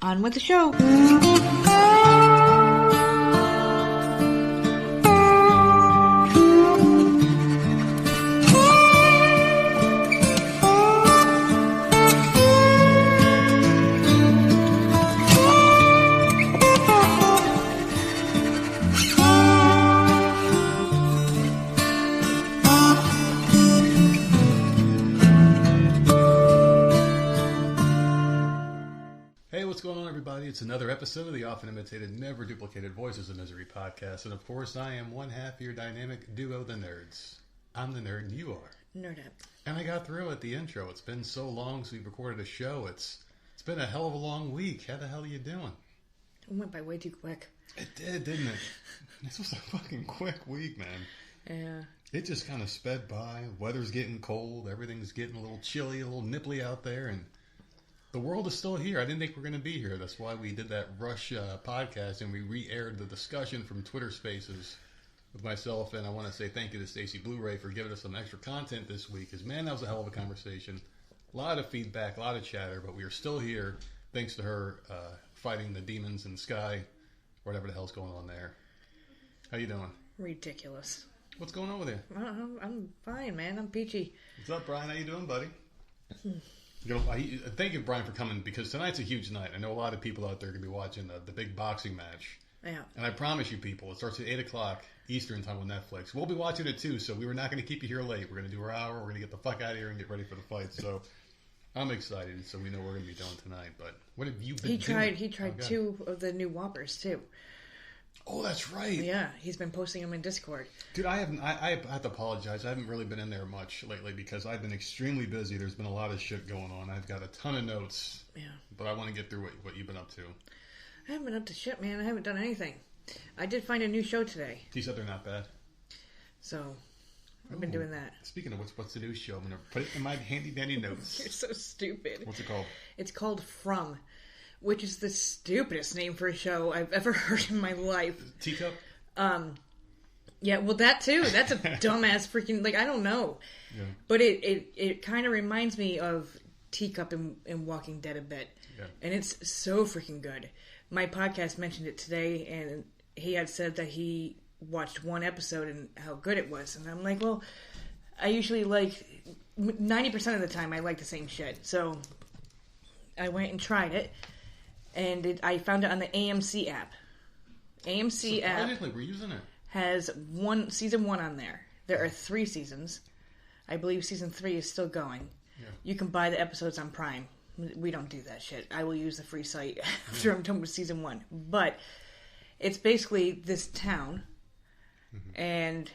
On with the show. It's another episode of the often imitated, never duplicated Voices of Misery podcast. And of course, I am one half of your dynamic duo, the nerds. I'm the nerd and you are. Nerd up. And I got through at the intro. It's been so long since we've recorded a show. It's been a hell of a long week. How the hell are you doing? It went by way too quick. It did, didn't it? This was a fucking quick week, man. Yeah. It just kind of sped by. Weather's getting cold. Everything's getting a little chilly, a little nipply out there. And the world is still here. I didn't think we were going to be here. That's why we did that Rush podcast and we re-aired the discussion from Twitter Spaces with myself. And I want to say thank you to Stacy Blu-ray for giving us some extra content this week. Because, man, that was a hell of a conversation. A lot of feedback, a lot of chatter. But we are still here thanks to her fighting the demons in the sky. Whatever the hell's going on there. How you doing? Ridiculous. What's going on with you? I'm fine, man. I'm peachy. What's up, Brian? How you doing, buddy? Thank you, Brian, for coming, because tonight's a huge night. I know a lot of people out there are going to be watching the big boxing match. Yeah. And I promise you, people, it starts at 8 o'clock Eastern time on Netflix. We'll be watching it, too, so we were not going to keep you here late. We're going to do our hour. We're going to get the fuck out of here and get ready for the fight. So I'm excited, so we know we're going to be doing tonight. But what have you been doing? He tried two of the new Whoppers, too. Oh, that's right. Yeah, he's been posting them in Discord. Dude, I have to apologize. I haven't really been in there much lately because I've been extremely busy. There's been a lot of shit going on. I've got a ton of notes. Yeah. But I want to get through what you've been up to. I haven't been up to shit, man. I haven't done anything. I did find a new show today. He said they're not bad. So, I've been doing that. Speaking of what's the new show? I'm going to put it in my handy dandy notes. You're so stupid. What's it called? It's called From, which is the stupidest name for a show I've ever heard in my life. Teacup? Yeah, well, that too. That's a dumbass freaking, I don't know. Yeah. But it kind of reminds me of Teacup in Walking Dead a bit. Yeah. And it's so freaking good. My podcast mentioned it today, and he had said that he watched one episode and how good it was. And I'm like, well, I usually 90% of the time I like the same shit. So I went and tried it. And I found it on the AMC app. AMC app. Surprisingly, we're using it. Has season 1 on there. There are 3 seasons. I believe season 3 is still going. Yeah. You can buy the episodes on Prime. We don't do that shit. I will use the free site after I'm done with season 1. But it's basically this town. Mm-hmm. And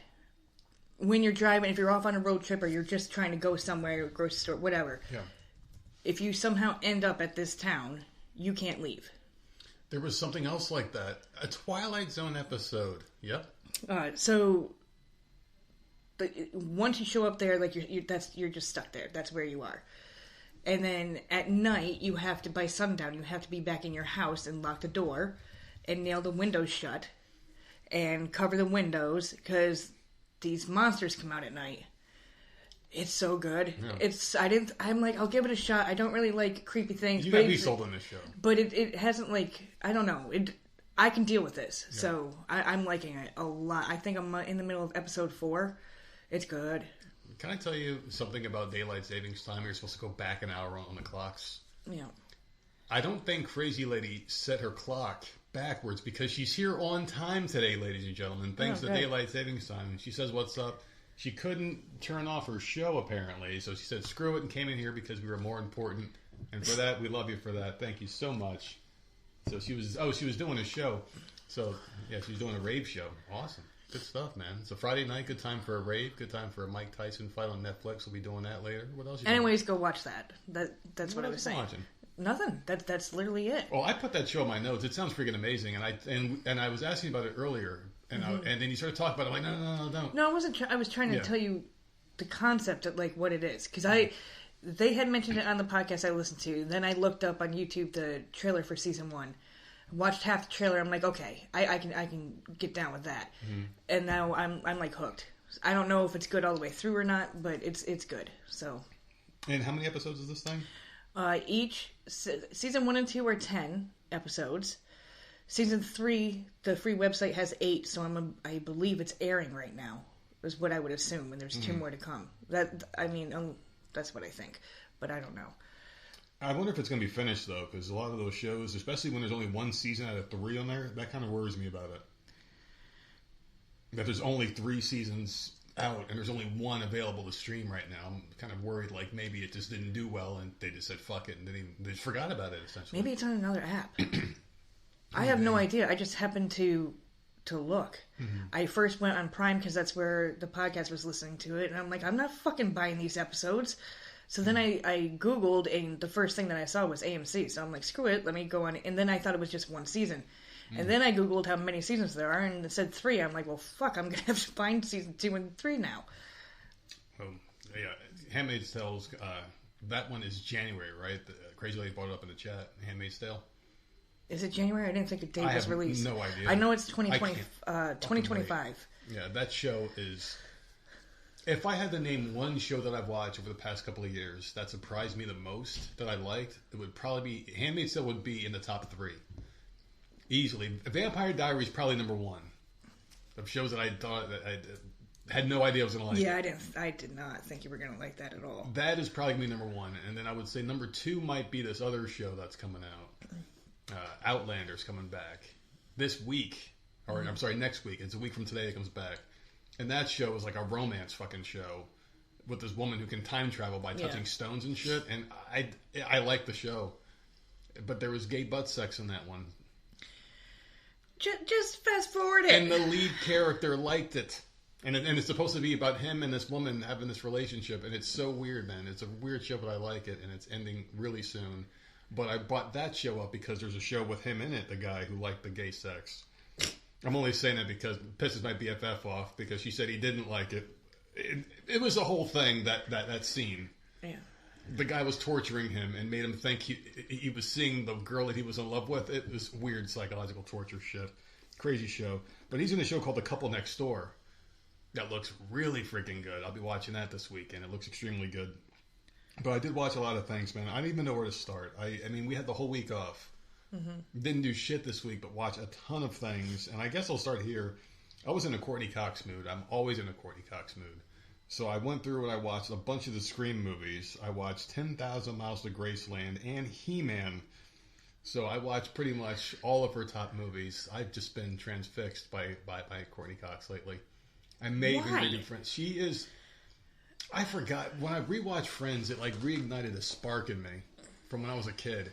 when you're driving, if you're off on a road trip or you're just trying to go somewhere, grocery store, whatever. Yeah. If you somehow end up at this town, you can't leave. There was something else like that. A Twilight Zone episode. Yep. So once you show up there, you're just stuck there. That's where you are. And then at night, you have to, by sundown, you have to be back in your house and lock the door and nail the windows shut and cover the windows because these monsters come out at night. It's so good. Yeah. I'm like, I'll give it a shot. I don't really like creepy things. You gotta be sold on this show. But it hasn't I don't know. I can deal with this. Yeah. So I'm liking it a lot. I think I'm in the middle of episode 4. It's good. Can I tell you something about daylight savings time? You're supposed to go back an hour on the clocks. Yeah. I don't think Crazy Lady set her clock backwards because she's here on time today, ladies and gentlemen, thanks to daylight savings time. She says, what's up? She couldn't turn off her show, apparently, so she said, screw it, and came in here because we were more important. And for that, we love you for that. Thank you so much. So she was doing a show. So, yeah, she was doing a rave show. Awesome. Good stuff, man. It's a Friday night. Good time for a rave. Good time for a Mike Tyson fight on Netflix. We'll be doing that later. What else? Anyways, go watch that. That's what I was saying. Watching? Nothing. That's literally it. Well, I put that show in my notes. It sounds freaking amazing, and I was asking about it earlier, and and then you started talking about it. I'm like, no, don't. No, I wasn't. I was trying to tell you the concept of what it is because they had mentioned it on the podcast I listened to. Then I looked up on YouTube the trailer for season 1. Watched half the trailer. I'm like, okay, I can get down with that. Mm-hmm. And now I'm hooked. I don't know if it's good all the way through or not, but it's good. So. And how many episodes is this thing? Each season 1 and 2 are 10. episodes. Season 3, the free website has 8, so I believe it's airing right now, is what I would assume, and there's 2 more to come. That's what I think, but I don't know. I wonder if it's going to be finished, though, because a lot of those shows, especially when there's only 1 season out of 3 on there, that kind of worries me about it. That there's only 3 seasons out, and there's only 1 available to stream right now. I'm kind of worried, like, maybe it just didn't do well, and they just said, fuck it, and they just forgot about it, essentially. Maybe it's on another app. I have no idea. I just happened to look. Mm-hmm. I first went on Prime because that's where the podcast was listening to it, and I'm like, I'm not fucking buying these episodes. So then I Googled, and the first thing that I saw was AMC. So I'm like, screw it, let me go on. And then I thought it was just 1 season. And then I Googled how many seasons there are, and it said 3. I'm like, well, fuck, I'm going to have to find season 2 and 3 now. Oh, yeah. Handmaid's Tale's, that one is January, right? The Crazy Lady brought it up in the chat. Handmaid's Tale. Is it January? I didn't think the date was released. No idea. I know it's 2025. Yeah, that show is... If I had to name one show that I've watched over the past couple of years that surprised me the most, that I liked, it would probably be... Handmaid's Tale would be in the top 3. Easily. Vampire Diaries is probably number 1 of shows that I thought that I had no idea I was going to like. Yeah, I did not think you were going to like that at all. That is probably going to be number 1. And then I would say number 2 might be this other show that's coming out. Outlander's coming back this week. Or, I'm sorry, next week. It's a week from today it comes back. And that show is like a romance fucking show with this woman who can time travel by touching stones and shit. And I like the show. But there was gay butt sex in that one. Just fast forward it. And the lead character liked it. And it's supposed to be about him and this woman having this relationship. And it's so weird, man. It's a weird show, but I like it. And it's ending really soon. But I bought that show up because there's a show with him in it, the guy who liked the gay sex. I'm only saying that because it pisses my BFF off because she said he didn't like it. It was a whole thing, that scene. Yeah. The guy was torturing him and made him think he was seeing the girl that he was in love with. It was weird psychological torture shit. Crazy show. But he's in a show called The Couple Next Door. That looks really freaking good. I'll be watching that this weekend. It looks extremely good. But I did watch a lot of things, man. I didn't even know where to start. I mean, we had the whole week off. Mm-hmm. Didn't do shit this week, but watch a ton of things. And I guess I'll start here. I was in a Courtney Cox mood. I'm always in a Courtney Cox mood. So I went through and I watched a bunch of the Scream movies. I watched 10,000 Miles to Graceland and He-Man. So I watched pretty much all of her top movies. I've just been transfixed by Courtney Cox lately. I may even redo Friends. She is... I forgot. When I rewatched Friends, it like reignited a spark in me from when I was a kid.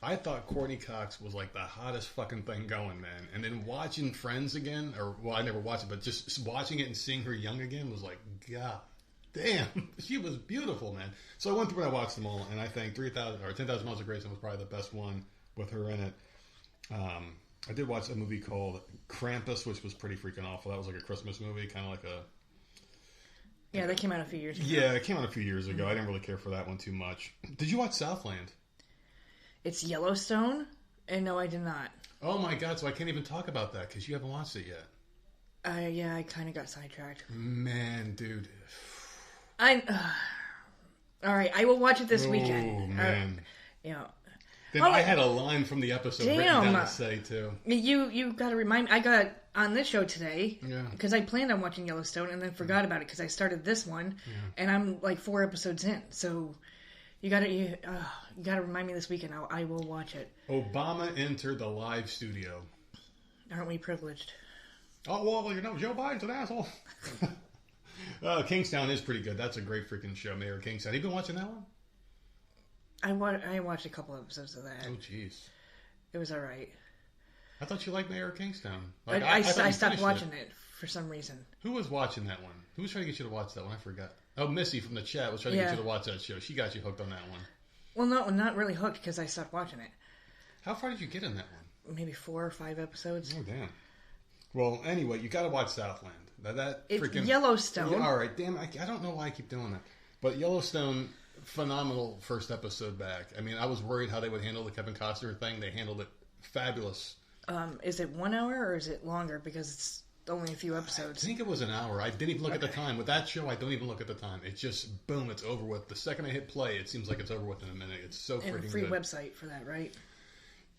I thought Courtney Cox was like the hottest fucking thing going, man. And then watching Friends again, I never watched it, but just watching it and seeing her young again was like, God damn, she was beautiful, man. So I went through and I watched them all, and I think 10,000 Miles of Graceland was probably the best one with her in it. I did watch a movie called Krampus, which was pretty freaking awful. That was like a Christmas movie, kind of like a... Yeah, that came out a few years ago. Yeah, it came out a few years ago. I didn't really care for that one too much. Did you watch Southland? It's Yellowstone? And no, I did not. Oh my God, so I can't even talk about that because you haven't watched it yet. Yeah, I kind of got sidetracked. Man, dude. All right, I will watch it this weekend. Oh, man. Then I had a line from the episode written down to say, too. You got to remind me. I got on this show today because I planned on watching Yellowstone and then forgot about it because I started this one and I'm like 4 episodes in. So you got to remind me this weekend. I will watch it. Obama entered the live studio. Aren't we privileged? Oh, well, Joe Biden's an asshole. Kingstown is pretty good. That's a great freaking show, Mayor of Kingstown. Have you been watching that one? I watched a couple episodes of that. Oh, jeez. It was all right. I thought you liked Mayor of Kingstown. Like, I stopped watching it for some reason. Who was watching that one? Who was trying to get you to watch that one? I forgot. Oh, Missy from the chat was trying to get you to watch that show. She got you hooked on that one. Well, no, not really hooked because I stopped watching it. How far did you get in that one? Maybe 4 or 5 episodes. Oh, damn. Well, anyway, you got to watch Southland. It's freaking Yellowstone. Yeah, all right, damn. I don't know why I keep doing that. But Yellowstone, phenomenal first episode back. I mean, I was worried how they would handle the Kevin Costner thing. They handled it fabulous. Is it 1 hour or is it longer? Because it's only a few episodes. I think it was an hour. I didn't even look at the time. With that show, I don't even look at the time. It's just, boom, it's over with. The second I hit play, it seems like it's over with in a minute. It's so freaking good. And a free website for that, right?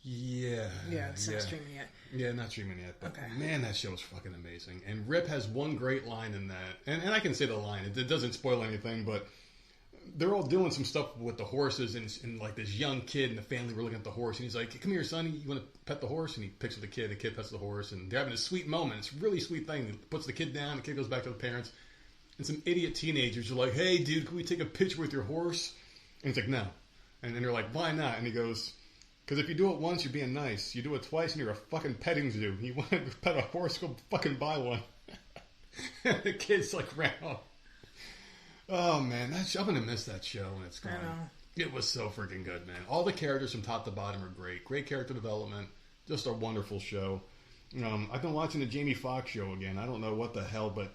Yeah. Yeah, it's not streaming yet. Yeah, not streaming yet. But okay. Man, that show is fucking amazing. And Rip has one great line in that. And I can say the line. It doesn't spoil anything, but they're all doing some stuff with the horses. And like this young kid and the family were looking at the horse. And he's like, come here, son. You want to pet the horse? And he picks up the kid. The kid pets the horse. And they're having a sweet moment. It's a really sweet thing. He puts the kid down. The kid goes back to the parents. And some idiot teenagers are like, hey, dude, can we take a picture with your horse? And he's like, no. And then they're like, why not? And he goes... Because if you do it once, you're being nice. You do it twice, and you're a fucking petting zoo. You want to pet a horse, go fucking buy one. And the kids like ran off. Oh man, I'm gonna miss that show when it's gone. I know. It was so freaking good, man. All the characters from top to bottom are great. Great character development. Just a wonderful show. I've been watching the Jamie Foxx show again. I don't know what the hell, but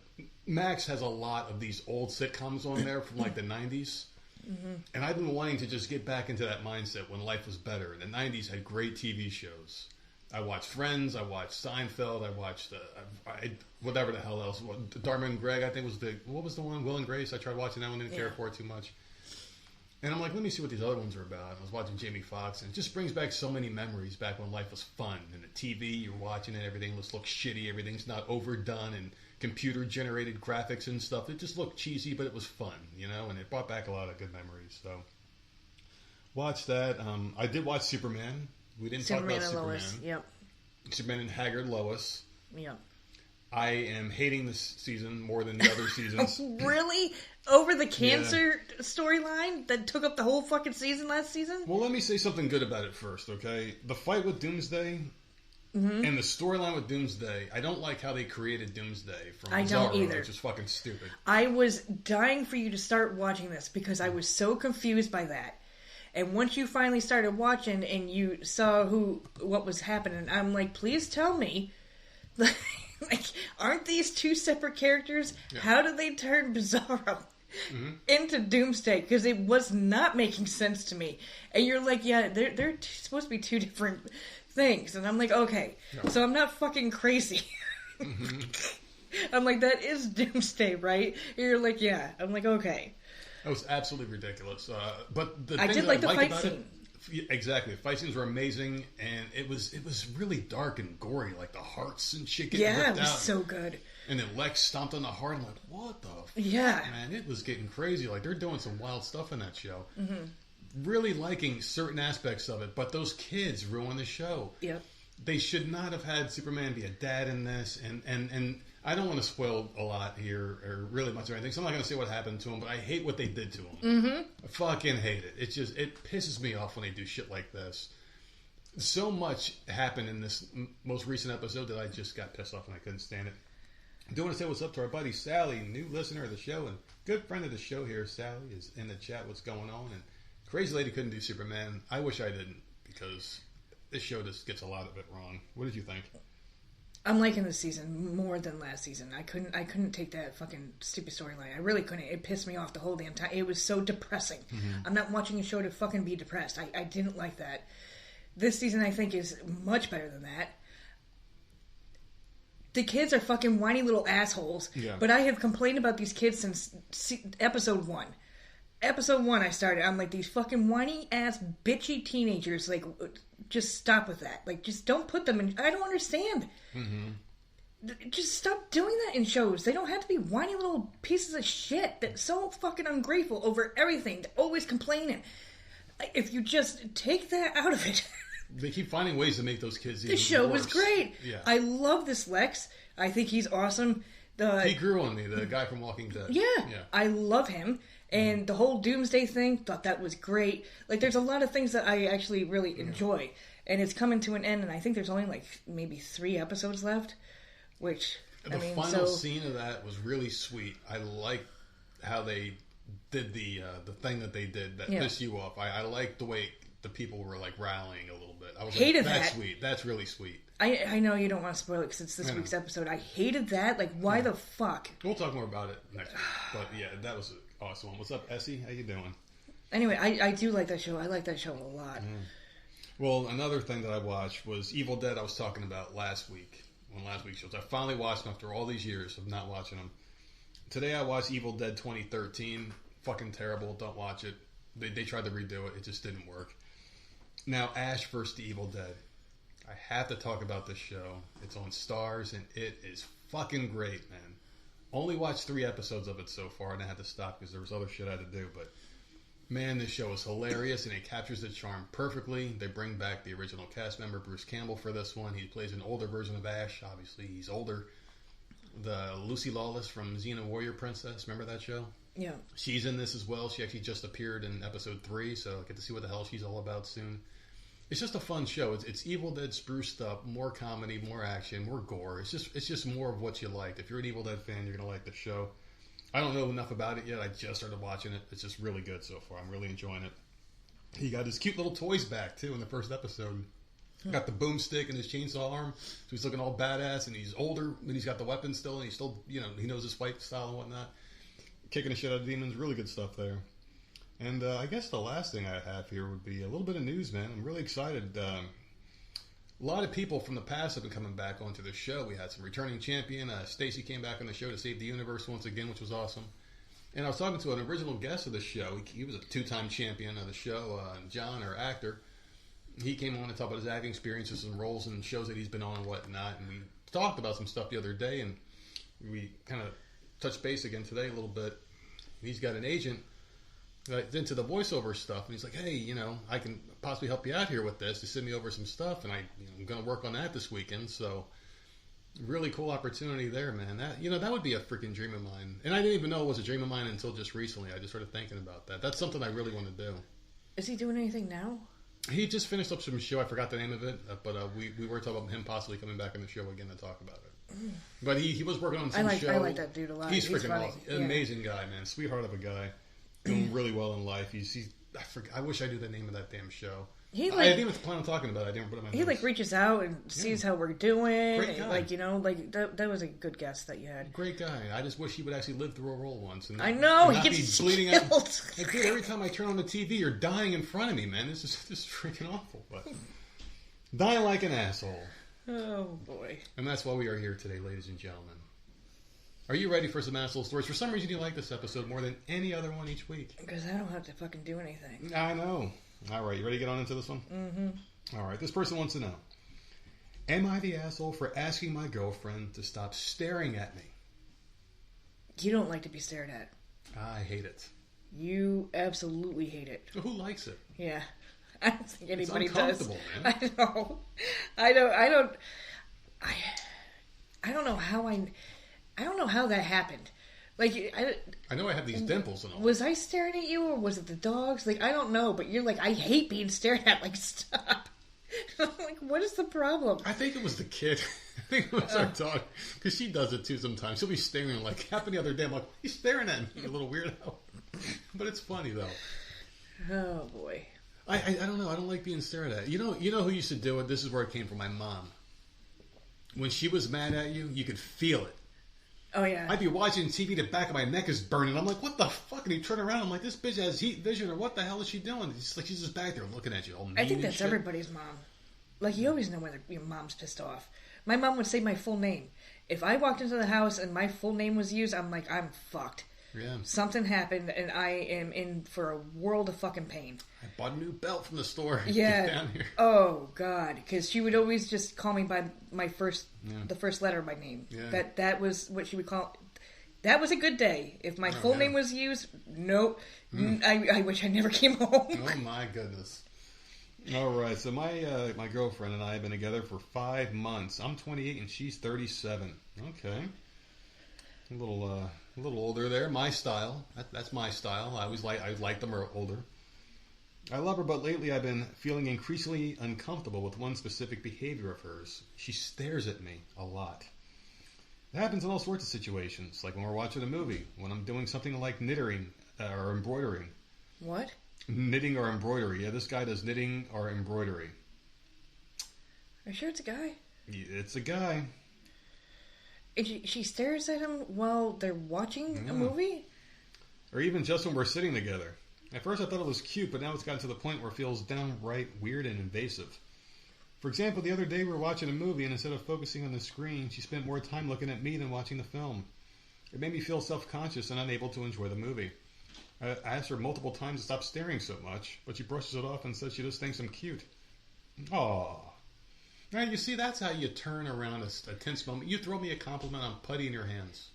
Max has a lot of these old sitcoms on there from like the 90s. Mm-hmm. And I've been wanting to just get back into that mindset when life was better. The 90s had great TV shows. I watched Friends. I watched Seinfeld. I watched whatever the hell else. Dharma and Greg, I think what was the one? Will and Grace. I tried watching that one. Didn't care for it too much. And I'm like, let me see what these other ones are about. I was watching Jamie Foxx, and it just brings back so many memories back when life was fun. And the TV, you're watching it, everything looks shitty. Everything's not overdone and computer-generated graphics and stuff. It just looked cheesy, but it was fun, you know? And it brought back a lot of good memories. So, watch that. I did watch Superman. We didn't talk about Superman. Lois. Yep. Superman and Haggard Lois. Yep. I am hating this season more than the other seasons. Really? Over the cancer storyline that took up the whole fucking season last season? Well, let me say something good about it first, okay? The fight with Doomsday and the storyline with Doomsday, I don't like how they created Doomsday from Zorro, either. which is fucking stupid. I was dying for you to start watching this because I was so confused by that. And once you finally started watching and you saw what was happening, I'm like, please tell me. Like, aren't these two separate characters? Yeah. How did they turn Bizarro into Doomsday? Because it was not making sense to me. And you're like, yeah, they're supposed to be two different things. And I'm like, okay, so I'm not fucking crazy. I'm like, that is Doomsday, right? And you're like, yeah. I'm like, okay. That was absolutely ridiculous. But the I thing did that like I the liked fight about scene. Exactly. The fight scenes were amazing, and it was really dark and gory, like the hearts and shit getting ripped out. Yeah, it was so good. And then Lex stomped on the heart. I'm like, what the fuck? Yeah. Man, it was getting crazy. Like, they're doing some wild stuff in that show. Really liking certain aspects of it, but those kids ruin the show. Yep. They should not have had Superman be a dad in this, and I don't want to spoil a lot here, or really much or anything, so I'm not going to say what happened to him, but I hate what they did to him. I fucking hate it. It pisses me off when they do shit like this. So much happened in this most recent episode that I just got pissed off and I couldn't stand it. I do want to say what's up to our buddy Sally, new listener of the show, and good friend of the show here. Sally is in the chat, what's going on, and Crazy Lady couldn't do Superman. I wish I didn't, because this show just gets a lot of it wrong. What did you think? I'm liking this season more than last season. I couldn't take that fucking stupid storyline. I really couldn't. It pissed me off the whole damn time. It was so depressing. I'm not watching a show to fucking be depressed. I didn't like that. This season, I think, is much better than that. The kids are fucking whiny little assholes. Yeah. But I have complained about these kids since episode 1. Episode 1 I started. I'm like, these fucking whiny ass bitchy teenagers, like, just stop with that. Like, just don't put them in. I don't understand. Just stop doing that in shows. They don't have to be whiny little pieces of shit that's so fucking ungrateful over everything. They're always complaining. If you just take that out of it. They keep finding ways to make those kids even worse. The show was great. Yeah. I love this Lex. I think he's awesome. He grew on me, the guy from Walking Dead. Yeah. I love him. And the whole Doomsday thing, thought that was great. Like, there's a lot of things that I actually really enjoy. And it's coming to an end, and I think there's only, like, maybe 3 episodes left. Which, the final scene of that was really sweet. I like how they did the thing that they did that pissed you off. I liked the way the people were, like, rallying a little bit. I was hated like, that's that. Sweet. That's really sweet. I know you don't want to spoil it because it's this week's episode. I hated that. Like, why the fuck? We'll talk more about it next week. But, yeah, that was awesome. What's up, Essie? How you doing? Anyway, I do like that show. I like that show a lot. Well, another thing that I watched was Evil Dead. I was talking about last week, on last week's shows. I finally watched them after all these years of not watching them. Today I watched Evil Dead 2013. Fucking terrible. Don't watch it. They tried to redo it. It just didn't work. Now, Ash vs. the Evil Dead. I have to talk about this show. It's on Stars, and it is fucking great, man. Only watched 3 episodes of it so far, and I had to stop because there was other shit I had to do. But, man, this show is hilarious, and it captures the charm perfectly. They bring back the original cast member, Bruce Campbell, for this one. He plays an older version of Ash. Obviously, he's older. The Lucy Lawless from Xena Warrior Princess. Remember that show? Yeah. She's in this as well. She actually just appeared in episode 3, so I get to see what the hell she's all about soon. It's just a fun show. It's Evil Dead spruced up, more comedy, more action, more gore. It's just more of what you like. If you're an Evil Dead fan, you're gonna like the show. I don't know enough about it yet. I just started watching it. It's just really good so far. I'm really enjoying it. He got his cute little toys back too in the first episode. Got the boomstick and his chainsaw arm, so he's looking all badass. And he's older, and he's got the weapon still, and he's still, he knows his fight style and whatnot. Kicking the shit out of demons. Really good stuff there. And I guess the last thing I have here would be a little bit of news, man. I'm really excited. A lot of people from the past have been coming back onto the show. We had some returning champion. Stacy came back on the show to save the universe once again, which was awesome. And I was talking to an original guest of the show. He was a 2-time champion of the show, John, our actor. He came on to talk about his acting experiences and roles and shows that he's been on and whatnot. And we talked about some stuff the other day, and we kind of touched base again today a little bit. He's got an agent that's into the voiceover stuff, and he's like, hey, I can possibly help you out here with this. To send me over some stuff, and I'm going to work on that this weekend. So, really cool opportunity there, man. That would be a freaking dream of mine. And I didn't even know it was a dream of mine until just recently. I just started thinking about that. That's something I really want to do. Is he doing anything now? He just finished up some show. I forgot the name of it, but we were talking about him possibly coming back on the show again to talk about it. But he was working on some show. I like that dude a lot. He's freaking awesome. Yeah. Amazing guy, man. Sweetheart of a guy. Doing really well in life. I wish I knew the name of that damn show. I didn't even plan on talking about it. I didn't put it in my notes. He reaches out and sees how we're doing. Great guy. That was a good guess that you had. Great guy. I just wish he would actually live through a role once. And I know, and he gets bleeding killed. Out. Like, dude, every time I turn on the TV, you're dying in front of me, man. This is just freaking awful. But dying like an asshole. Oh boy. And that's why we are here today, ladies and gentlemen. Are you ready for some asshole stories? For some reason, you like this episode more than any other one each week. Because I don't have to fucking do anything. I know. All right, you ready to get on into this one? Mm-hmm. All right, this person wants to know, am I the asshole for asking my girlfriend to stop staring at me? You don't like to be stared at. I hate it. You absolutely hate it. Who likes it? Yeah. I don't think anybody it's does. Man. I know. I don't know how that happened. Like, I know I have these dimples and all. Was I staring at you, or was it the dogs? Like, I don't know, but you're like, I hate being stared at. Like, stop. I'm like, what is the problem? I think it was the kid. I think it was our dog. Because she does it too sometimes. She'll be staring, like, happened the other day. I'm like, he's staring at me, you little weirdo. But it's funny, though. Oh, boy. I don't know. I don't like being stared at. You know who used to do it? This is where it came from, my mom. When she was mad at you, you could feel it. Oh, yeah. I'd be watching TV, the back of my neck is burning. I'm like, what the fuck? And you turn around, I'm like, this bitch has heat vision, or what the hell is she doing? It's like she's just back there looking at you all mean. I think that's everybody's mom. Like, you always know when your mom's pissed off. My mom would say my full name. If I walked into the house and my full name was used, I'm like, I'm fucked. Yeah. Something happened, and I am in for a world of fucking pain. I bought a new belt from the store. Yeah. Get down here. Oh, God. Because she would always just call me by the first letter of my name. Yeah. That was what she would call... That was a good day. If my full name was used, nope. I wish I never came home. Oh, my goodness. All right. So my girlfriend and I have been together for 5 months. I'm 28 and she's 37. Okay. A little older there. My style. That's my style. I like them older. I love her, but lately I've been feeling increasingly uncomfortable with one specific behavior of hers. She stares at me a lot. It happens in all sorts of situations, like when we're watching a movie, when I'm doing something like knitting or embroidering. What? Knitting or embroidery. Yeah, this guy does knitting or embroidery. Are you sure it's a guy? It's a guy. She stares at him while they're watching a movie? Or even just when we're sitting together. At first I thought it was cute, but now it's gotten to the point where it feels downright weird and invasive. For example, the other day we were watching a movie, and instead of focusing on the screen, she spent more time looking at me than watching the film. It made me feel self-conscious and unable to enjoy the movie. I asked her multiple times to stop staring so much, but she brushes it off and says she just thinks I'm cute. Aww. Now, you see, that's how you turn around a tense moment. You throw me a compliment on putty in your hands.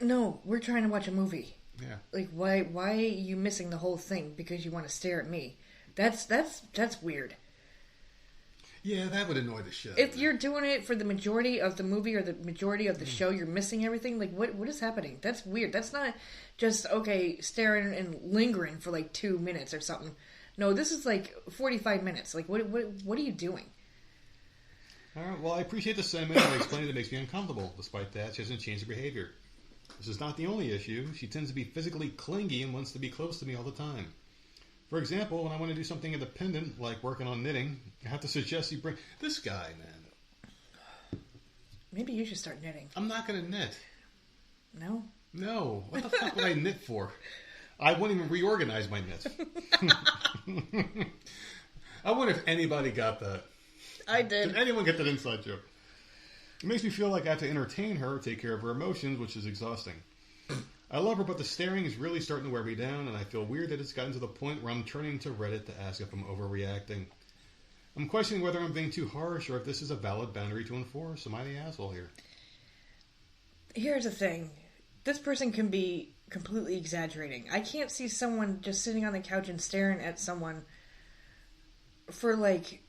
No, we're trying to watch a movie. Yeah. Like, why are you missing the whole thing because you want to stare at me? That's weird. Yeah, that would annoy the shit out If of me. you're doing it for the majority of the movie or the majority of the show, you're missing everything. Like, what is happening? That's weird. That's not just, okay, staring and lingering for like 2 minutes or something. No, this is like 45 minutes. Like, what are you doing? All right, well, I appreciate the sentiment, and I explained it makes me uncomfortable. Despite that, she hasn't changed her behavior. This is not the only issue. She tends to be physically clingy and wants to be close to me all the time. For example, when I want to do something independent, like working on knitting, I have to suggest you bring... This guy, man. Maybe you should start knitting. I'm not going to knit. No? No. What the fuck would I knit for? I wouldn't even reorganize my knits. I wonder if anybody got that. I did. Did anyone get that inside joke? It makes me feel like I have to entertain her, take care of her emotions, which is exhausting. I love her, but the staring is really starting to wear me down, and I feel weird that it's gotten to the point where I'm turning to Reddit to ask if I'm overreacting. I'm questioning whether I'm being too harsh or if this is a valid boundary to enforce. Am I the asshole here? Here's the thing. This person can be completely exaggerating. I can't see someone just sitting on the couch and staring at someone for like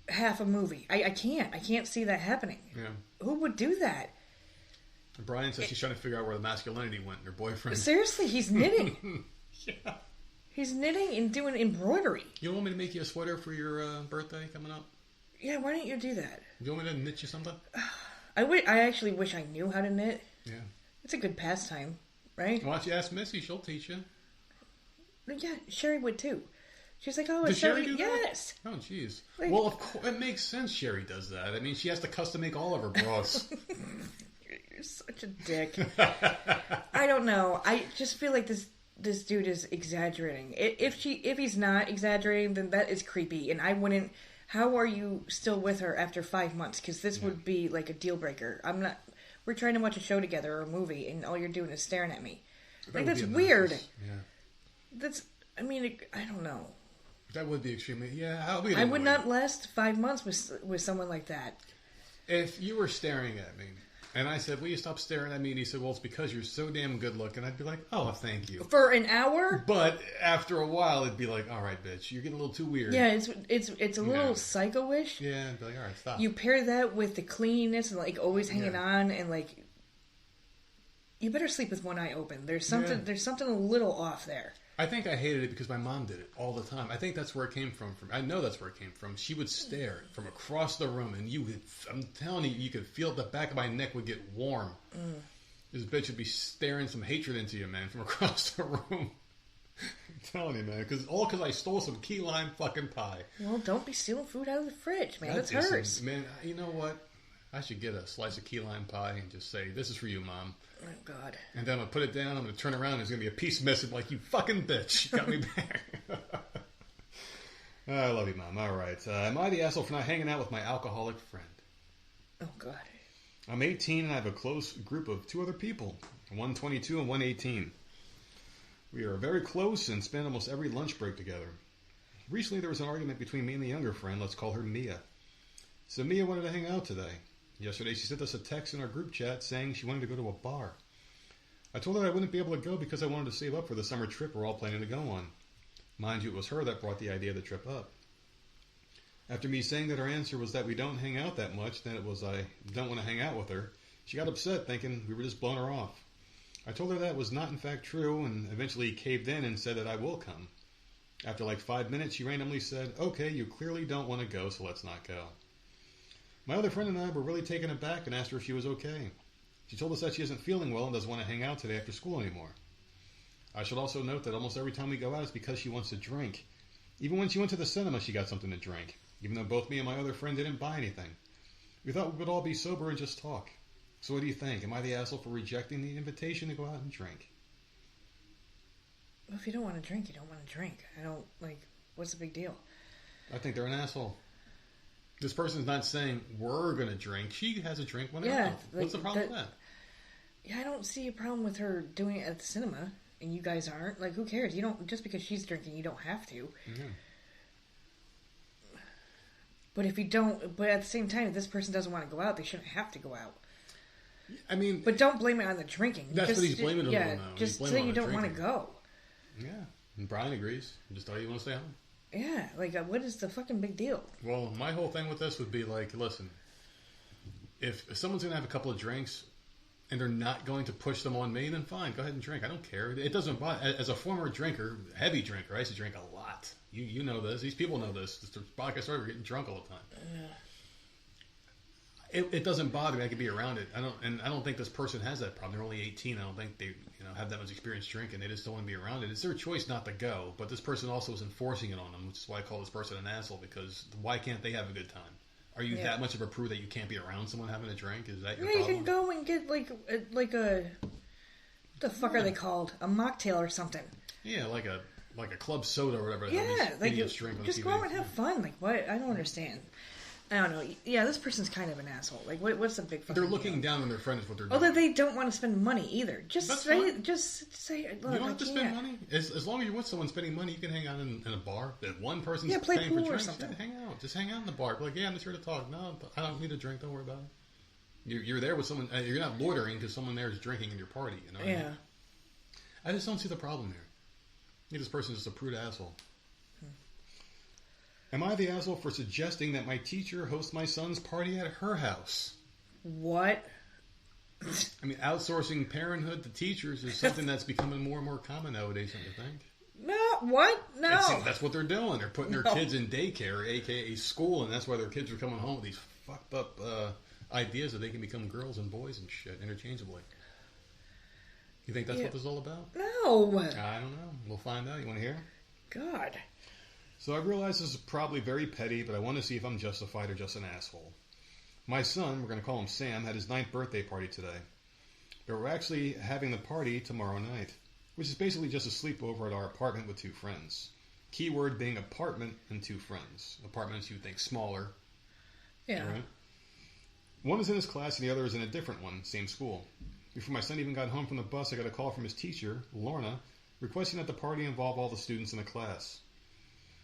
half a movie. I can't. I can't see that happening. Yeah. Who would do that? Brian says she's trying to figure out where the masculinity went in her boyfriend. Seriously, he's knitting. Yeah. He's knitting and doing embroidery. You want me to make you a sweater for your birthday coming up? Yeah, why don't you do that? You want me to knit you something? I actually wish I knew how to knit. Yeah. It's a good pastime, right? Why don't you ask Missy? She'll teach you. Yeah, Sherry would too. She's like, oh, Does it's so Sherry do that? Yes. Oh, jeez. Like- Well, of course, it makes sense Sherry does that. I mean, she has to custom make all of her bras. You're such a dick. I don't know. I just feel like this dude is exaggerating. If he's not exaggerating, then that is creepy. And I wouldn't. How are you still with her after 5 months? Because this would be like a deal breaker. I'm not. We're trying to watch a show together or a movie, and all you're doing is staring at me. Like, that's weird. Yeah. That's. I mean, I don't know. That would be extremely. Yeah, I would not last 5 months with someone like that. If you were staring at me, and I said, will you stop staring at me? And he said, well, it's because you're so damn good looking. I'd be like, oh, thank you. For an hour? But after a while, it'd be like, all right, bitch, you're getting a little too weird. Yeah, it's a little psycho-ish. Yeah, I'd be like, all right, stop. You pair that with the cleanliness and like always hanging on, and like you better sleep with one eye open. There's something a little off there. I think I hated it because my mom did it all the time. I think that's where it came from. I know that's where it came from. She would stare from across the room, and I'm telling you, you could feel the back of my neck would get warm. This bitch would be staring some hatred into you, man, from across the room. I'm telling you, man, because I stole some key lime fucking pie. Well, don't be stealing food out of the fridge, man. That's hers. Man, you know what? I should get a slice of key lime pie and just say, this is for you, Mom. Oh, God. And then I'm going to put it down, I'm going to turn around, and there's going to be a piece missing, like, you fucking bitch. You got me back. I love you, Mom. All right. Am I the asshole for not hanging out with my alcoholic friend? Oh, God. I'm 18, and I have a close group of 2 other people, 122 and 118. We are very close and spend almost every lunch break together. Recently, there was an argument between me and the younger friend. Let's call her Mia. So Mia wanted to hang out today. Yesterday, she sent us a text in our group chat saying she wanted to go to a bar. I told her I wouldn't be able to go because I wanted to save up for the summer trip we're all planning to go on. Mind you, it was her that brought the idea of the trip up. After me saying that her answer was that we don't hang out that much, then it was I don't want to hang out with her, she got upset thinking we were just blowing her off. I told her that was not in fact true and eventually caved in and said that I will come. After like 5 minutes, she randomly said, okay, you clearly don't want to go, so let's not go. My other friend and I were really taken aback and asked her if she was okay. She told us that she isn't feeling well and doesn't want to hang out today after school anymore. I should also note that almost every time we go out it's because she wants to drink. Even when she went to the cinema, she got something to drink, even though both me and my other friend didn't buy anything. We thought we would all be sober and just talk. So what do you think? Am I the asshole for rejecting the invitation to go out and drink? Well, if you don't want to drink, you don't want to drink. What's the big deal? I think they're an asshole. This person's not saying, we're going to drink. She has a drink whenever. Yeah. What's the problem with that? Yeah, I don't see a problem with her doing it at the cinema. and you guys aren't, like, who cares? You don't, just because she's drinking, you don't have to. Yeah. But if you don't, but at the same time, if this person doesn't want to go out, they shouldn't have to go out. I mean, but don't blame it on the drinking. That's what he's blaming it on. Yeah, just say you don't want to go. Yeah, and Brian agrees. Just tell you want to stay home. Yeah, like, what is the fucking big deal? Well, my whole thing with this would be like, listen, if someone's going to have a couple of drinks and they're not going to push them on me, then fine, go ahead and drink. I don't care. It doesn't bother. As a former drinker, heavy drinker, I used to drink a lot. You know this. These people know this. The podcast started, we're getting drunk all the time. It doesn't bother me. I can be around it. I don't think this person has that problem. They're only 18. I don't think they have that much experience drinking. They just don't want to be around it. It's their choice not to go. But this person also is enforcing it on them, which is why I call this person an asshole. Because why can't they have a good time? Are you that much of a prude that you can't be around someone having a drink? Is that your problem? You can go and get like a what the fuck are they called? A mocktail or something. Yeah, like a club soda or whatever. Yeah, like drink just TV. go out and have fun. Like, what? I don't understand. I don't know. Yeah, this person's kind of an asshole. Like, what's the big fucking They're looking deal? down on their friends what they're doing. Although they don't want to spend money either. Just say, look, you don't have to spend money. As long as you're with someone spending money, you can hang out in a bar. If one person's play paying pool for or drinks, something. hang out. Just hang out in the bar. Be like, yeah, I'm just here to talk. No, I don't need a drink. Don't worry about it. You're there with someone. You're not loitering because someone there is drinking in your party. You know? Yeah. I just don't see the problem here. I think this person's just a prude asshole. Am I the asshole for suggesting that my teacher host my son's party at her house? What? I mean, outsourcing parenthood to teachers is something that's becoming more and more common nowadays, don't you think? No, what? No. That's what they're doing. They're putting their kids in daycare, a.k.a. school, and that's why their kids are coming home with these fucked up ideas that they can become girls and boys and shit interchangeably. You think that's what this is all about? No. I don't know. We'll find out. You want to hear? God. So I realize this is probably very petty, but I want to see if I'm justified or just an asshole. My son, we're going to call him Sam, had his 9th birthday party today. But we're actually having the party tomorrow night, which is basically just a sleepover at our apartment with 2 friends. Keyword being apartment and 2 friends. Apartments you think smaller. Yeah. Right? One is in his class and the other is in a different one, same school. Before my son even got home from the bus, I got a call from his teacher, Lorna, requesting that the party involve all the students in the class.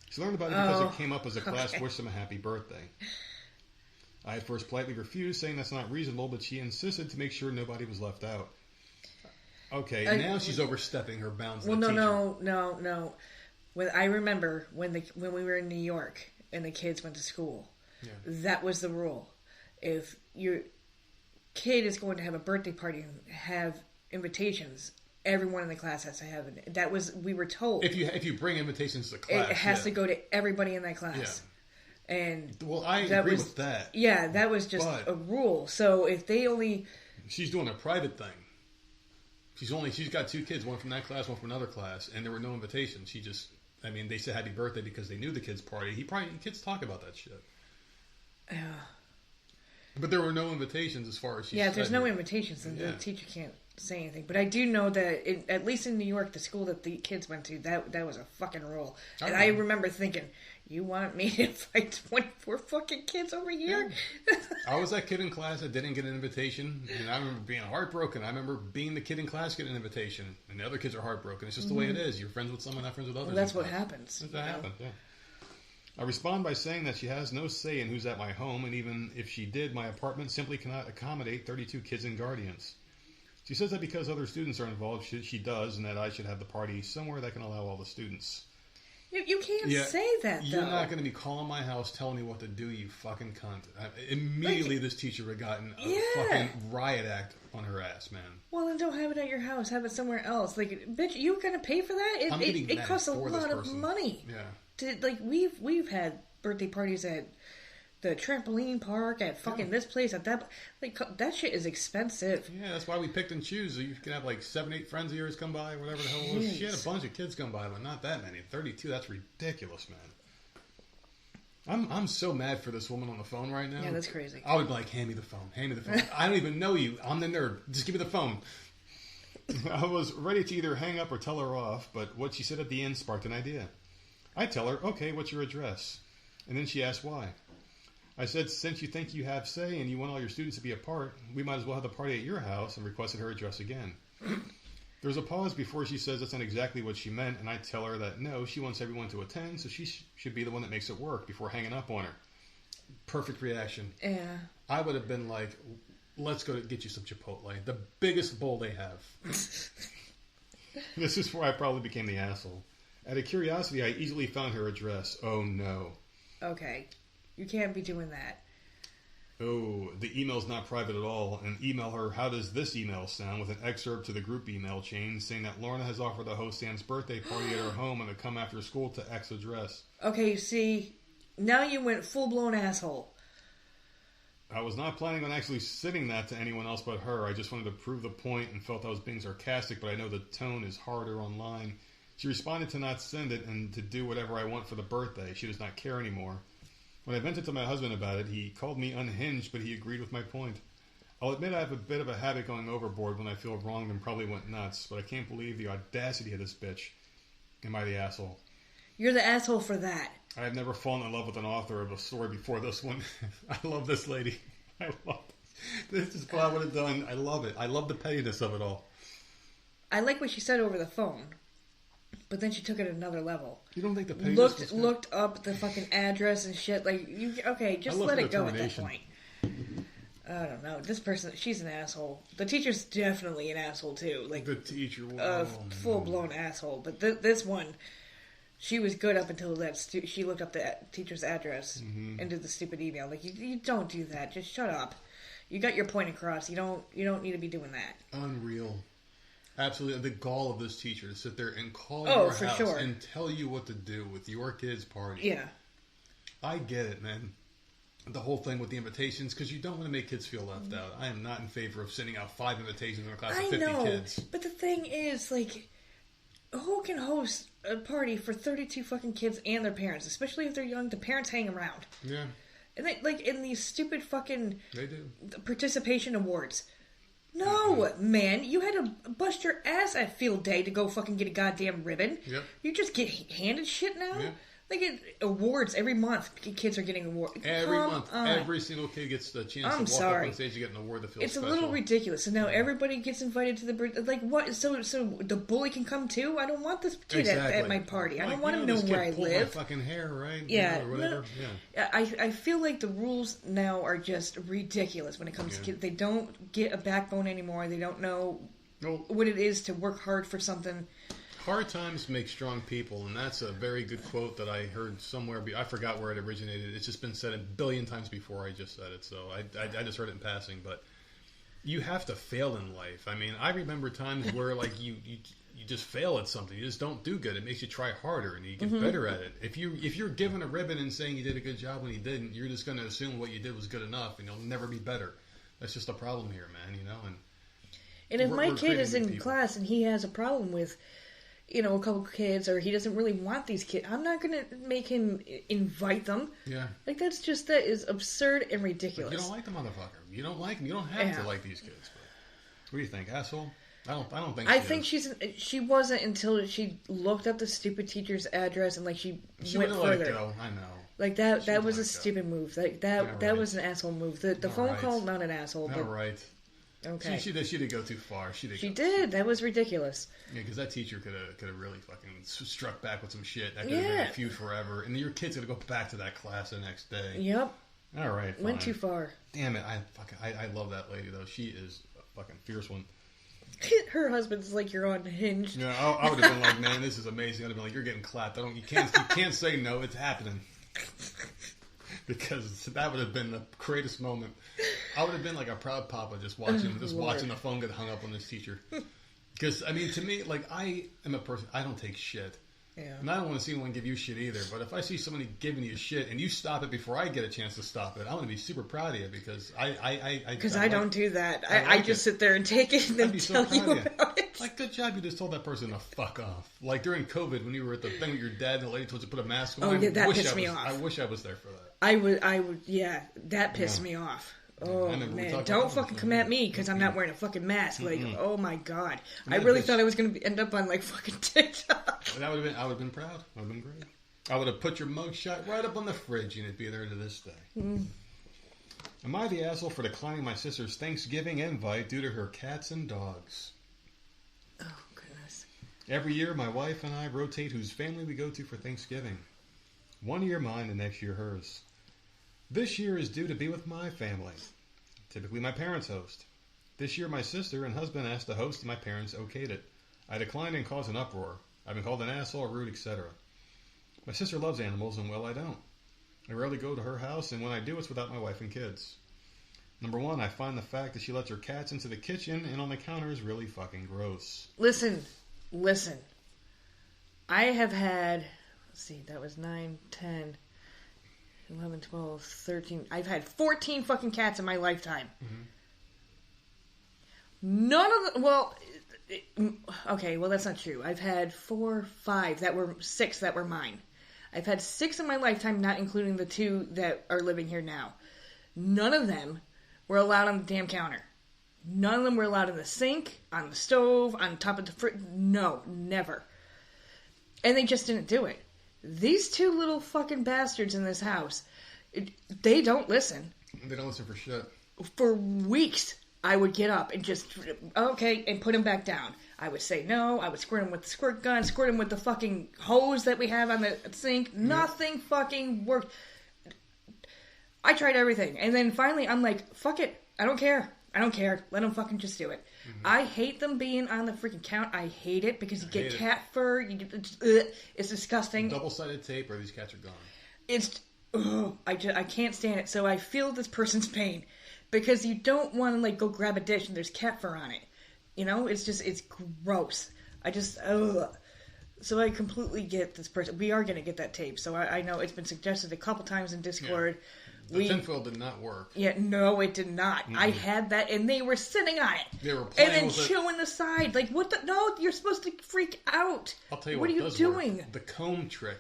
She learned about it because it came up as a class wished him a happy birthday. I at first politely refused, saying that's not reasonable, but she insisted to make sure nobody was left out. Okay, now she's overstepping her bounds. Well, no. I remember when we were in New York and the kids went to school. Yeah. That was the rule. If your kid is going to have a birthday party and have invitations, everyone in the class has to have it. That was, we were told. If you bring invitations to class, it has to go to everybody in that class. Yeah. And well, I agree with that. Yeah, that was just a rule. So if they only, she's doing a private thing. She's got 2 kids, one from that class, one from another class, and there were no invitations. They said happy birthday because they knew the kid's party. Kids talk about that shit. Yeah. But there were no invitations as far as she said. Yeah, if there's no invitations, then the teacher can't say anything. But I do know that, at least in New York, the school that the kids went to, that was a fucking rule. And I remember thinking, you want me to invite 24 fucking kids over here? Yeah. I was that kid in class that didn't get an invitation, and I remember being heartbroken. I remember being the kid in class getting an invitation, and the other kids are heartbroken. It's just the way it is. You're friends with someone, not friends with others. Well, that's what happens. That's what happens, yeah. I respond by saying that she has no say in who's at my home, and even if she did, my apartment simply cannot accommodate 32 kids and guardians. She says that because other students are involved, she does, and that I should have the party somewhere that can allow all the students. You can't say that, though. You're not going to be calling my house telling me what to do, you fucking cunt. Immediately, this teacher would have gotten a fucking riot act on her ass, man. Well, then don't have it at your house. Have it somewhere else. Like, bitch, you going to pay for that? It costs a lot of money. Yeah. We've had birthday parties at the trampoline park, at fucking this place, at that. Like, that shit is expensive. Yeah, that's why we picked and choose. You can have like 7, 8 friends of yours come by, whatever the hell it was. She had a bunch of kids come by, but not that many. 32, that's ridiculous, man. I'm so mad for this woman on the phone right now. Yeah, that's crazy. I would be like, hand me the phone. I don't even know you. I'm the nerd. Just give me the phone. I was ready to either hang up or tell her off, but what she said at the end sparked an idea. I tell her, okay, what's your address? And then she asked why. I said, since you think you have say and you want all your students to be a part, we might as well have the party at your house, and requested her address again. There's a pause before she says that's not exactly what she meant, and I tell her that no, she wants everyone to attend, so she should be the one that makes it work before hanging up on her. Perfect reaction. Yeah. I would have been like, let's go get you some Chipotle. The biggest bowl they have. This is where I probably became the asshole. Out of curiosity, I easily found her address. Oh, no. Okay. You can't be doing that. Oh, the email's not private at all. And email her, how does this email sound? With an excerpt to the group email chain saying that Lorna has offered to host Sam's birthday party at her home and to come after school to X address. Okay, see, now you went full-blown asshole. I was not planning on actually sending that to anyone else but her. I just wanted to prove the point and felt I was being sarcastic, but I know the tone is harder online. She responded to not send it and to do whatever I want for the birthday. She does not care anymore. When I vented to my husband about it, he called me unhinged, but he agreed with my point. I'll admit I have a bit of a habit going overboard when I feel wronged and probably went nuts, but I can't believe the audacity of this bitch. Am I the asshole? You're the asshole for that. I have never fallen in love with an author of a story before this one. I love this lady. I love this. This is what I would have done. I love it. I love the pettiness of it all. I like what she said over the phone, but then she took it another level. You don't think the pettiness was looked up the fucking address and shit. Like, you okay, just let it go at that point. I don't know. This person, she's an asshole. The teacher's definitely an asshole, too. Like, the teacher was a full-blown asshole. But this one, she was good up until that she looked up the teacher's address and did the stupid email. Like, you don't do that. Just shut up. You got your point across. You don't need to be doing that. Unreal. Absolutely. The gall of this teacher to sit there and call your house and tell you what to do with your kid's party. Yeah. I get it, man. The whole thing with the invitations, because you don't want to make kids feel left out. I am not in favor of sending out 5 invitations in a class of 50 kids. But the thing is, like, who can host a party for 32 fucking kids and their parents? Especially if they're young, the parents hang around. Yeah. And they, like, in these stupid fucking they do participation awards. No, man, you had to bust your ass at field day to go fucking get a goddamn ribbon. Yep. You just get handed shit now? Yep. They get awards every month. Kids are getting awards. Every month. Every single kid gets the chance to walk up on stage and get an award that feels It's special. a little ridiculous. So now everybody gets invited to the birthday. Like, what? So the bully can come too? I don't want this kid at my party. I don't want him to know where I live. My fucking hair, right? Yeah. Or whatever. Yeah. I feel like the rules now are just ridiculous when it comes to kids. They don't get a backbone anymore. They don't know what it is to work hard for something. Hard times make strong people, and that's a very good quote that I heard somewhere. I forgot where it originated. It's just been said a billion times before I just said it, so I just heard it in passing. But you have to fail in life. I mean, I remember times where like you just fail at something. You just don't do good. It makes you try harder, and you get better at it. If you're given a ribbon and saying you did a good job when you didn't, you're just going to assume what you did was good enough, and you'll never be better. That's just a problem here, man. You know. And if my kid is in class and he has a problem with, a couple kids, or he doesn't really want these kids, I'm not going to make him invite them. Yeah. Like, that is absurd and ridiculous. But you don't like the motherfucker. You don't like him. You don't have to like these kids. But what do you think, asshole? I don't think I think she wasn't until she looked up the stupid teacher's address and, like, she went further. Let it go. I know. Like, that was a stupid move. Like, that was an asshole move. The phone call, not an asshole. All right. Okay. She did go too far. She did. That was ridiculous. Yeah, because that teacher could have really fucking struck back with some shit. That could have been a feud forever. And your kid's gonna go back to that class the next day. Yep. All right. Fine. Went too far. Damn it! I love that lady though. She is a fucking fierce one. Her husband's like, you're unhinged. Yeah, I would have been like, man, this is amazing. I'd have been like, you're getting clapped. You can't say no. It's happening. Because that would have been the greatest moment. I would have been like a proud papa just watching the phone get hung up on this teacher. Because, I mean, to me, like, I am a person, I don't take shit. Yeah. And I don't want to see anyone give you shit either. But if I see somebody giving you shit and you stop it before I get a chance to stop it, I'm going to be super proud of you because I don't do that. I just sit there and take it and then tell you about it. Like, good job you just told that person to fuck off. Like, during COVID when you were at the thing with your dad and the lady told you to put a mask on. Oh, yeah, that pissed me off. I wish I was there for that. I would, yeah, that pissed me off. Oh, man, don't fucking come at me because I'm not wearing a fucking mask. Like, oh my god. I really thought I was going to end up on, like, fucking TikTok. I would have been proud. I would have been great. I would have put your mugshot right up on the fridge and it'd be there to this day. Am I the asshole for declining my sister's Thanksgiving invite due to her cats and dogs? Oh, Every year, my wife and I rotate whose family we go to for Thanksgiving. 1 year mine, the next year hers. This year is due to be with my family. Typically, my parents host. This year, my sister and husband asked to host, and my parents okayed it. I declined and caused an uproar. I've been called an asshole, rude, etc. My sister loves animals, and well, I don't. I rarely go to her house, and when I do, it's without my wife and kids. Number one, I find the fact that she lets her cats into the kitchen and on the counter is really fucking gross. Listen. I have had, let's see, that was 9, 10, 11, 12, 13. I've had 14 fucking cats in my lifetime. Mm-hmm. None of them, well, okay, well, that's not true. I've had 4, 5, 6 that were mine. I've had 6 in my lifetime, not including the 2 that are living here now. None of them were allowed on the damn counter. None of them were allowed in the sink, on the stove, on top of the fridge. No, never. And they just didn't do it. These 2 little fucking bastards in this house, they don't listen. They don't listen for shit. For weeks, I would get up and just, okay, and put him back down. I would say no. I would squirt him with the squirt gun, squirt him with the fucking hose that we have on the sink. Yeah. Nothing fucking worked. I tried everything. And then finally, I'm like, fuck it. I don't care. Let them fucking just do it. Mm-hmm. I hate them being on the freaking count. I hate it because you get cat fur. It's disgusting. Double-sided tape or these cats are gone. I can't stand it. So I feel this person's pain because you don't want to like go grab a dish and there's cat fur on it. You know, it's gross. So I completely get this person. We are going to get that tape. So I know it's been suggested a couple times in Discord. Yeah. The tinfoil did not work. Yeah, no, it did not. Mm-hmm. I had that, and they were sitting on it. They were playing and then chewing the side. Like, what the? No, you're supposed to freak out. I'll tell you what are you doing? Work. The comb trick.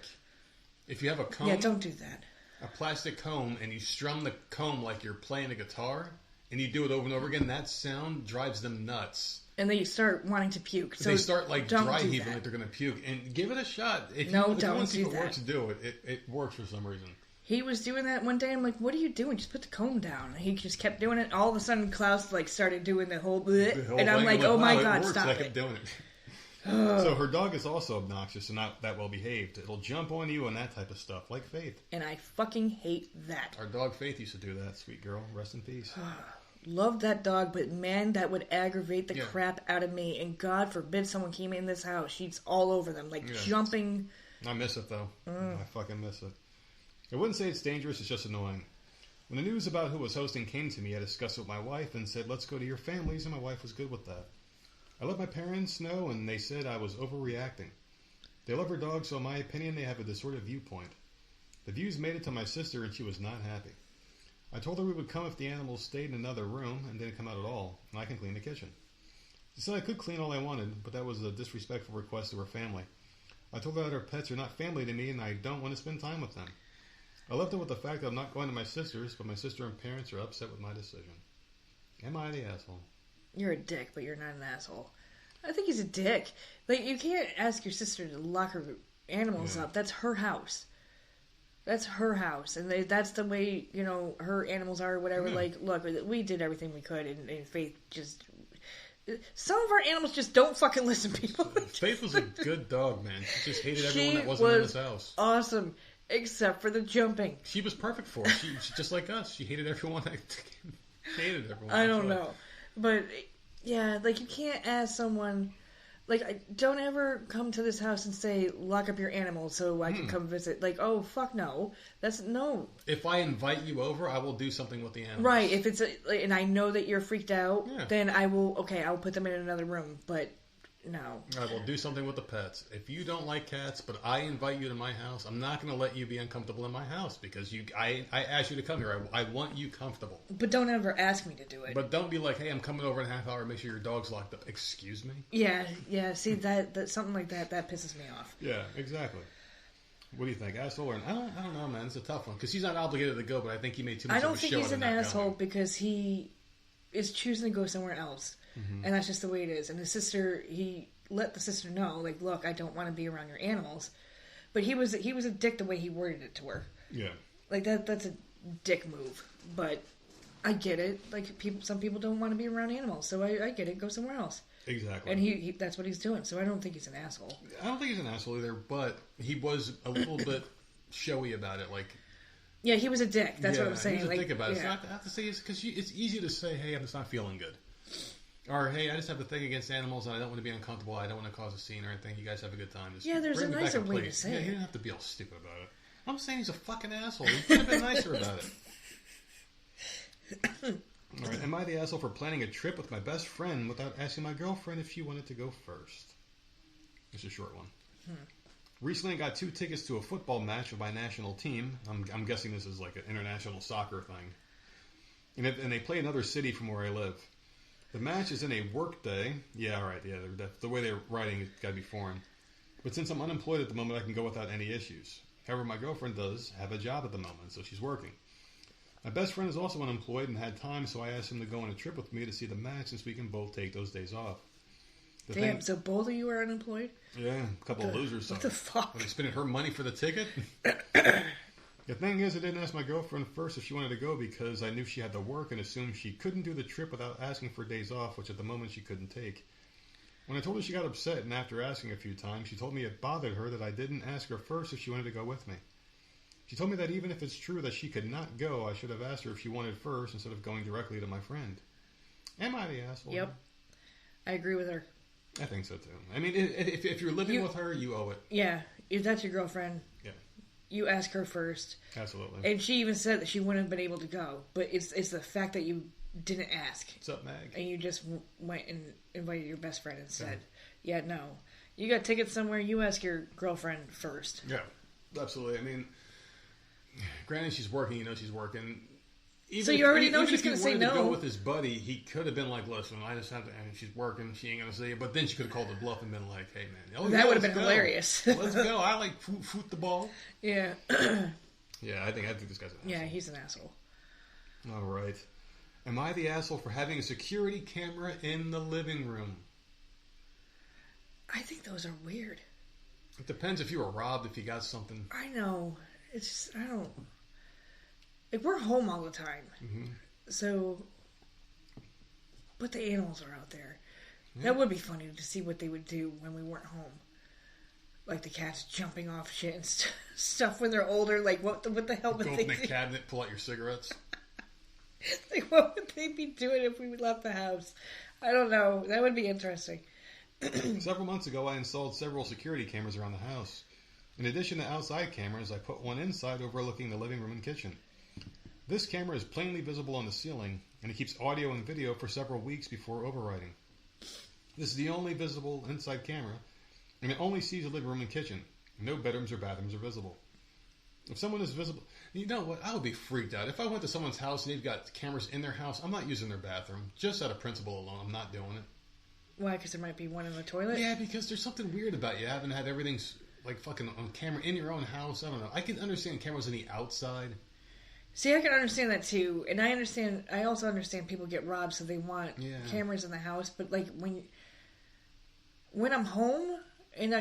If you have a comb... Yeah, don't do that. A plastic comb, and you strum the comb like you're playing a guitar, and you do it over and over again, that sound drives them nuts. And they start wanting to puke. So they start like dry heaving like they're going to puke. And give it a shot. If you want to see if it works, do it. It works for some reason. He was doing that one day. I'm like, what are you doing? Just put the comb down. And he just kept doing it. All of a sudden, Klaus like started doing the whole bleh. And I'm like, oh my God, stop it. I kept doing it. So her dog is also obnoxious and not that well behaved. It'll jump on you and that type of stuff, like Faith. And I fucking hate that. Our dog Faith used to do that, sweet girl. Rest in peace. Loved that dog, but man, that would aggravate the crap out of me. And God forbid someone came in this house. She's all over them, like jumping. I miss it, though. I fucking miss it. I wouldn't say it's dangerous, it's just annoying. When the news about who was hosting came to me, I discussed it with my wife and said, let's go to your families, and my wife was good with that. I let my parents know, and they said I was overreacting. They love her dog, so in my opinion, they have a distorted viewpoint. The views made it to my sister, and she was not happy. I told her we would come if the animals stayed in another room and didn't come out at all, and I can clean the kitchen. She said I could clean all I wanted, but that was a disrespectful request to her family. I told her that her pets are not family to me, and I don't want to spend time with them. I left it with the fact that I'm not going to my sister's, but my sister and parents are upset with my decision. Am I the asshole? You're a dick, but you're not an asshole. I think he's a dick. Like, you can't ask your sister to lock her animals up. That's her house. That's her house. And that's the way, you know, her animals are or whatever. Yeah. Like, look, we did everything we could, and Faith just... Some of our animals just don't fucking listen, people. Faith was a good dog, man. She just hated everyone that wasn't in his house. Awesome. Except for the jumping. She was perfect for it. She just like us. She hated everyone. Hated everyone. I don't know. But, yeah, like, you can't ask someone... Like, don't ever come to this house and say, lock up your animals so I can come visit. Like, oh, fuck no. That's, no. If I invite you over, I will do something with the animals. Right. If it's, and I know that you're freaked out, then I will, I'll put them in another room. But, no. I will do something with the pets. If you don't like cats, but I invite you to my house, I'm not going to let you be uncomfortable in my house because I asked you to come here. I want you comfortable. But don't ever ask me to do it. But don't be like, hey, I'm coming over in a half hour. Make sure your dog's locked up. Excuse me? Yeah. See, that something like that pisses me off. Yeah, exactly. What do you think, asshole? Or I don't know, man. It's a tough one because he's not obligated to go, but I think he made too much of a show. I don't think he's an asshole because he is choosing to go somewhere else, and that's just the way it is. And his sister, he let the sister know, like, look, I don't want to be around your animals, but he was a dick the way he worded it to her. Yeah, like that's a dick move. But I get it. Like some people don't want to be around animals, so I get it. Go somewhere else. Exactly. And he that's what he's doing. So I don't think he's an asshole. I don't think he's an asshole either, but he was a little bit showy about it. Like, yeah, he was a dick. That's what I'm saying. He was a dick about it. Yeah. So I have to say it's because it's easy to say, hey, I'm just not feeling good. Or, hey, I just have a thing against animals and I don't want to be uncomfortable. I don't want to cause a scene or anything. You guys have a good time. Just there's a nicer way to say it. Yeah, he didn't have to be all stupid about it. I'm saying he's a fucking asshole. He could have been nicer about it. All right, am I the asshole for planning a trip with my best friend without asking my girlfriend if she wanted to go first? It's a short one. Recently, I got 2 tickets to a football match of my national team. I'm guessing this is like an international soccer thing. And they play another city from where I live. The match is in a work day. Yeah, all right. Yeah, the way they're writing it's got to be foreign. But since I'm unemployed at the moment, I can go without any issues. However, my girlfriend does have a job at the moment, so she's working. My best friend is also unemployed and had time, so I asked him to go on a trip with me to see the match since we can both take those days off. Damn, so both of you are unemployed? Yeah, a couple of losers. What the fuck? Are they spending her money for the ticket? The thing is, I didn't ask my girlfriend first if she wanted to go because I knew she had to work and assumed she couldn't do the trip without asking for days off, which at the moment she couldn't take. When I told her, she got upset, and after asking a few times, she told me it bothered her that I didn't ask her first if she wanted to go with me. She told me that even if it's true that she could not go, I should have asked her if she wanted first instead of going directly to my friend. Am I the asshole? Yep. I agree with her. I think so, too. I mean, if you're living with her, you owe it. Yeah. If that's your girlfriend, yeah, you ask her first. Absolutely. And she even said that she wouldn't have been able to go. But it's the fact that you didn't ask. What's up, Mag? And you just went and invited your best friend and said, yeah, no. You got tickets somewhere, you ask your girlfriend first. Yeah, absolutely. I mean, granted, she's working. You know she's working. So you already know she's going to say no. If he wanted to go with his buddy, he could have been like, listen, I just have to, and she's working, she ain't going to say it. But then she could have called the bluff and been like, hey, man. That would have been hilarious. Let's go. I like foot the ball. Yeah. Yeah, I think this guy's an asshole. Yeah, he's an asshole. All right. Am I the asshole for having a security camera in the living room? I think those are weird. It depends if you were robbed, if you got something. I know. It's just, I don't... Like, we're home all the time. Mm-hmm. So... But the animals are out there. Yeah. That would be funny to see what they would do when we weren't home. Like the cats jumping off shit and stuff when they're older. Like, what the hell would they do? Go open the cabinet, pull out your cigarettes. Like, what would they be doing if we left the house? I don't know. That would be interesting. Several months ago, I installed several security cameras around the house. In addition to outside cameras, I put one inside overlooking the living room and kitchen. This camera is plainly visible on the ceiling, and it keeps audio and video for several weeks before overriding. This is the only visible inside camera, and it only sees the living room and kitchen. No bedrooms or bathrooms are visible. If someone is visible... You know what? I would be freaked out. If I went to someone's house and they've got cameras in their house, I'm not using their bathroom. Just out of principle alone, I'm not doing it. Why? Because there might be one in the toilet? Yeah, because there's something weird about you having had everything like fucking on camera in your own house. I don't know. I can understand cameras on the outside. See, I can understand that too. And I also understand people get robbed, so they want cameras in the house. But like when I'm home... And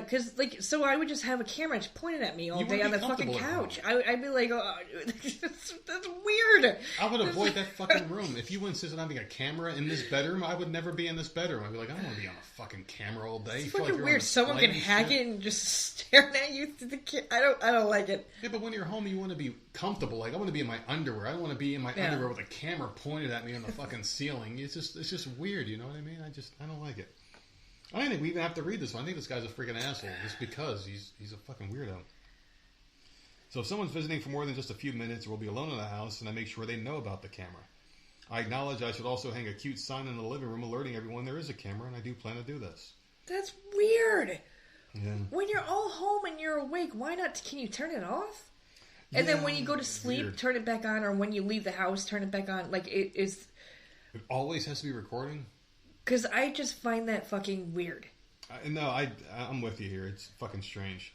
so I would just have a camera pointed at me all day on the fucking couch. I'd be like, oh, that's weird. I would avoid that fucking room. If you insist on having a camera in this bedroom, I would never be in this bedroom. I'd be like, I don't want to be on a fucking camera all day. It's fucking weird. Someone can hack it and just stare at you through the I don't like it. Yeah, but when you're home, you want to be comfortable. Like, I want to be in my underwear. I don't want to be in my underwear with a camera pointed at me on the fucking ceiling. It's just weird. You know what I mean? I don't like it. I don't think we even have to read this one. I think this guy's a freaking asshole just because he's a fucking weirdo. So if someone's visiting for more than just a few minutes, we'll be alone in the house, and I make sure they know about the camera. I acknowledge I should also hang a cute sign in the living room alerting everyone there is a camera, and I do plan to do this. That's weird. Yeah. When you're all home and you're awake, why not? Can you turn it off? And then when you go to sleep, turn it back on, or when you leave the house, turn it back on. Like, it is... It always has to be recording? Because I just find that fucking weird. No, I'm with you here. It's fucking strange.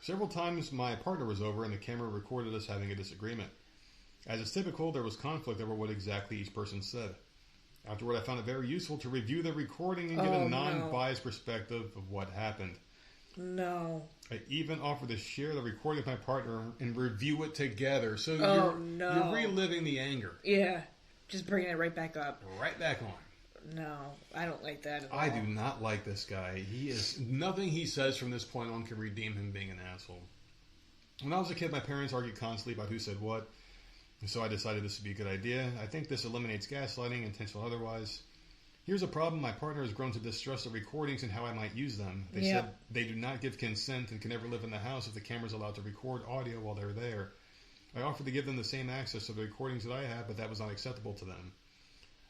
Several times my partner was over and the camera recorded us having a disagreement. As is typical, there was conflict over what exactly each person said. Afterward, I found it very useful to review the recording and get a non-biased perspective of what happened. No. I even offered to share the recording with my partner and review it together. So you're reliving the anger. Yeah. Just bringing it right back up. Right back on. No, I don't like that at all. I do not like this guy. Nothing he says from this point on can redeem him being an asshole. When I was a kid, my parents argued constantly about who said what, and so I decided this would be a good idea. I think this eliminates gaslighting, intentional or otherwise. Here's a problem. My partner has grown to distrust the recordings and how I might use them. They said they do not give consent and can never live in the house if the camera is allowed to record audio while they're there. I offered to give them the same access to the recordings that I have, but that was not acceptable to them.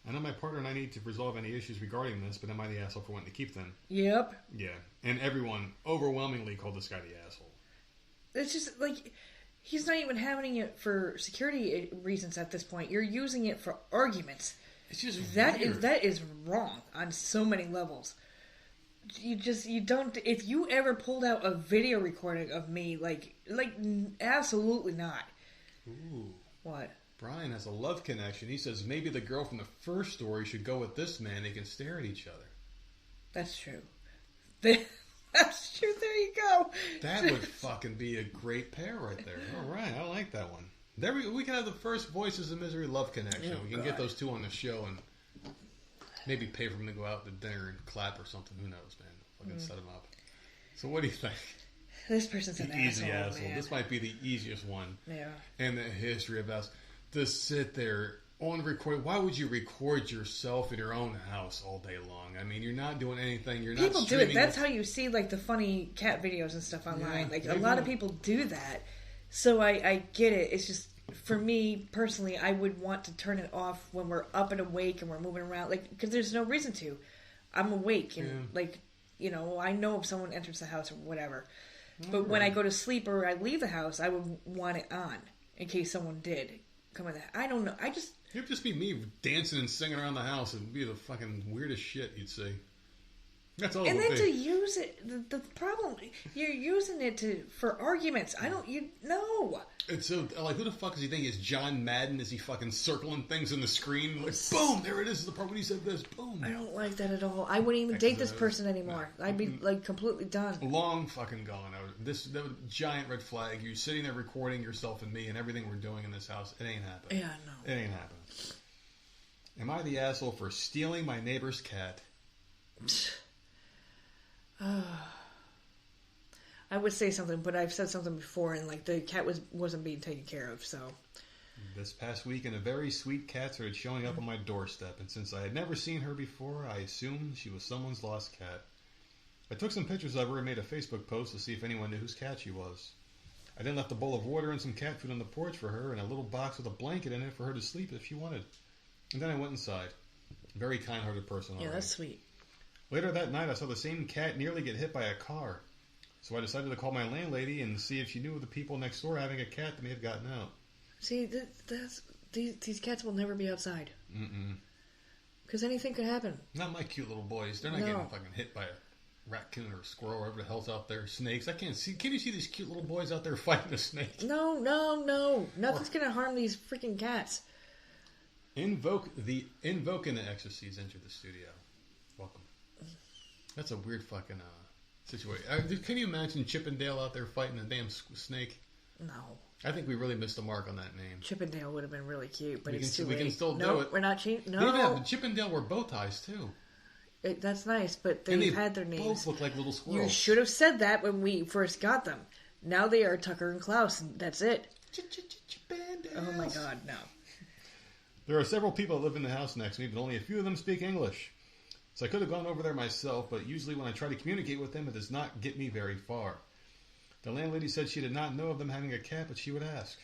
I know my partner and I need to resolve any issues regarding this, but am I the asshole for wanting to keep them? Yep. Yeah. And everyone overwhelmingly called this guy the asshole. It's just like, he's not even having it for security reasons at this point. You're using it for arguments. It's just that weird. that is wrong on so many levels. You don't. If you ever pulled out a video recording of me, like absolutely not. Ooh. What? Brian has a love connection. He says maybe the girl from the first story should go with this man. They can stare at each other. That's true. That's true. There you go. That would fucking be a great pair right there. All right, I like that one. We can have the first Voices of Misery love connection. Oh, we can get those two on the show and maybe pay for them to go out to dinner and clap or something. Who knows, man? Fucking set them up. So what do you think? This person's an easy asshole. Man. This might be the easiest one. Yeah. In the history of us to sit there on record. Why would you record yourself in your own house all day long? I mean, you're not doing anything. You're people not. People do it. That's how you see like the funny cat videos and stuff online. Yeah, like a lot of people do that. So I get it. It's just, for me personally, I would want to turn it off when we're up and awake and we're moving around, like, because there's no reason to. I'm awake and like, you know, I know if someone enters the house or whatever. But when I go to sleep or I leave the house, I would want it on in case someone did come in. I don't know. It'd just be me dancing and singing around the house. It'd be the fucking weirdest shit you'd see. That's all. And then to use it, the problem, you're using it for arguments. No. It's so, like, who the fuck does he think is John Madden? Is he fucking circling things on the screen? Like, boom, there it is, the part when he said this, boom. I don't like that at all. I wouldn't even date this person anymore. No. I'd be, like, completely done. Long fucking gone. That giant red flag. You're sitting there recording yourself and me and everything we're doing in this house. It ain't happening. Yeah, no. It ain't happening. Am I the asshole for stealing my neighbor's cat? I would say something, but I've said something before, and like the cat wasn't being taken care of. So this past weekend, a very sweet cat started showing up on my doorstep, and since I had never seen her before, I assumed she was someone's lost cat. I took some pictures of her and made a Facebook post to see if anyone knew whose cat she was. I then left a bowl of water and some cat food on the porch for her, and a little box with a blanket in it for her to sleep if she wanted. And then I went inside. Very kind-hearted person. Yeah, that's sweet. Later that night, I saw the same cat nearly get hit by a car. So I decided to call my landlady and see if she knew of the people next door having a cat that may have gotten out. See, these cats will never be outside. Because anything could happen. Not my cute little boys. They're not getting fucking hit by a raccoon or a squirrel or whatever the hell's out there. Snakes. I can't see. Can you see these cute little boys out there fighting a snake? No. Nothing's going to harm these freaking cats. Invoking the Ecstasies entered the studio. Welcome. That's a weird fucking situation. Can you imagine Chip and Dale out there fighting a damn snake? No. I think we really missed the mark on that name. Chip and Dale would have been really cute, but it's too late. We can still do it. We're not cheap. No. Yeah, Chip and Dale wore bow ties too. That's nice, but they've had their names. Both look like little squirrels. You should have said that when we first got them. Now they are Tucker and Klaus, and that's it. Chip and Dale. Oh my God, no. There are several people that live in the house next to me, but only a few of them speak English. So I could have gone over there myself, but usually when I try to communicate with them, it does not get me very far. The landlady said she did not know of them having a cat, but she would ask.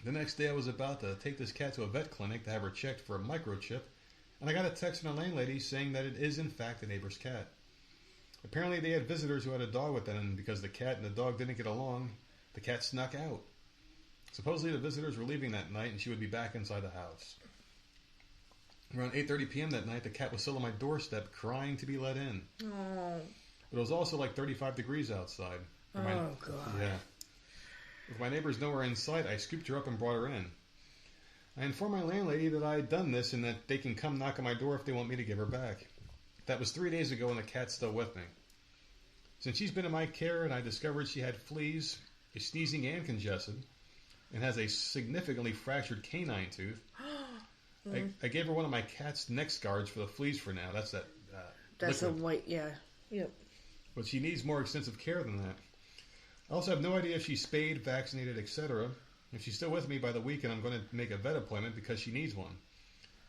The next day I was about to take this cat to a vet clinic to have her checked for a microchip, and I got a text from the landlady saying that it is in fact a neighbor's cat. Apparently they had visitors who had a dog with them, and because the cat and the dog didn't get along, the cat snuck out. Supposedly the visitors were leaving that night, and she would be back inside the house. Around 8:30 p.m. that night, the cat was still on my doorstep, crying to be let in. Oh. But it was also like 35 degrees outside. Oh, God. Yeah. With my neighbors nowhere in sight, I scooped her up and brought her in. I informed my landlady that I had done this and that they can come knock on my door if they want me to give her back. That was 3 days ago, and the cat's still with me. Since she's been in my care and I discovered she had fleas, is sneezing and congested, and has a significantly fractured canine tooth, I gave her one of my cat's neck guards for the fleas for now. That's that. That's liquid. a white, yeah. Yep. But she needs more extensive care than that. I also have no idea if she's spayed, vaccinated, etc. If she's still with me by the weekend, I'm going to make a vet appointment because she needs one.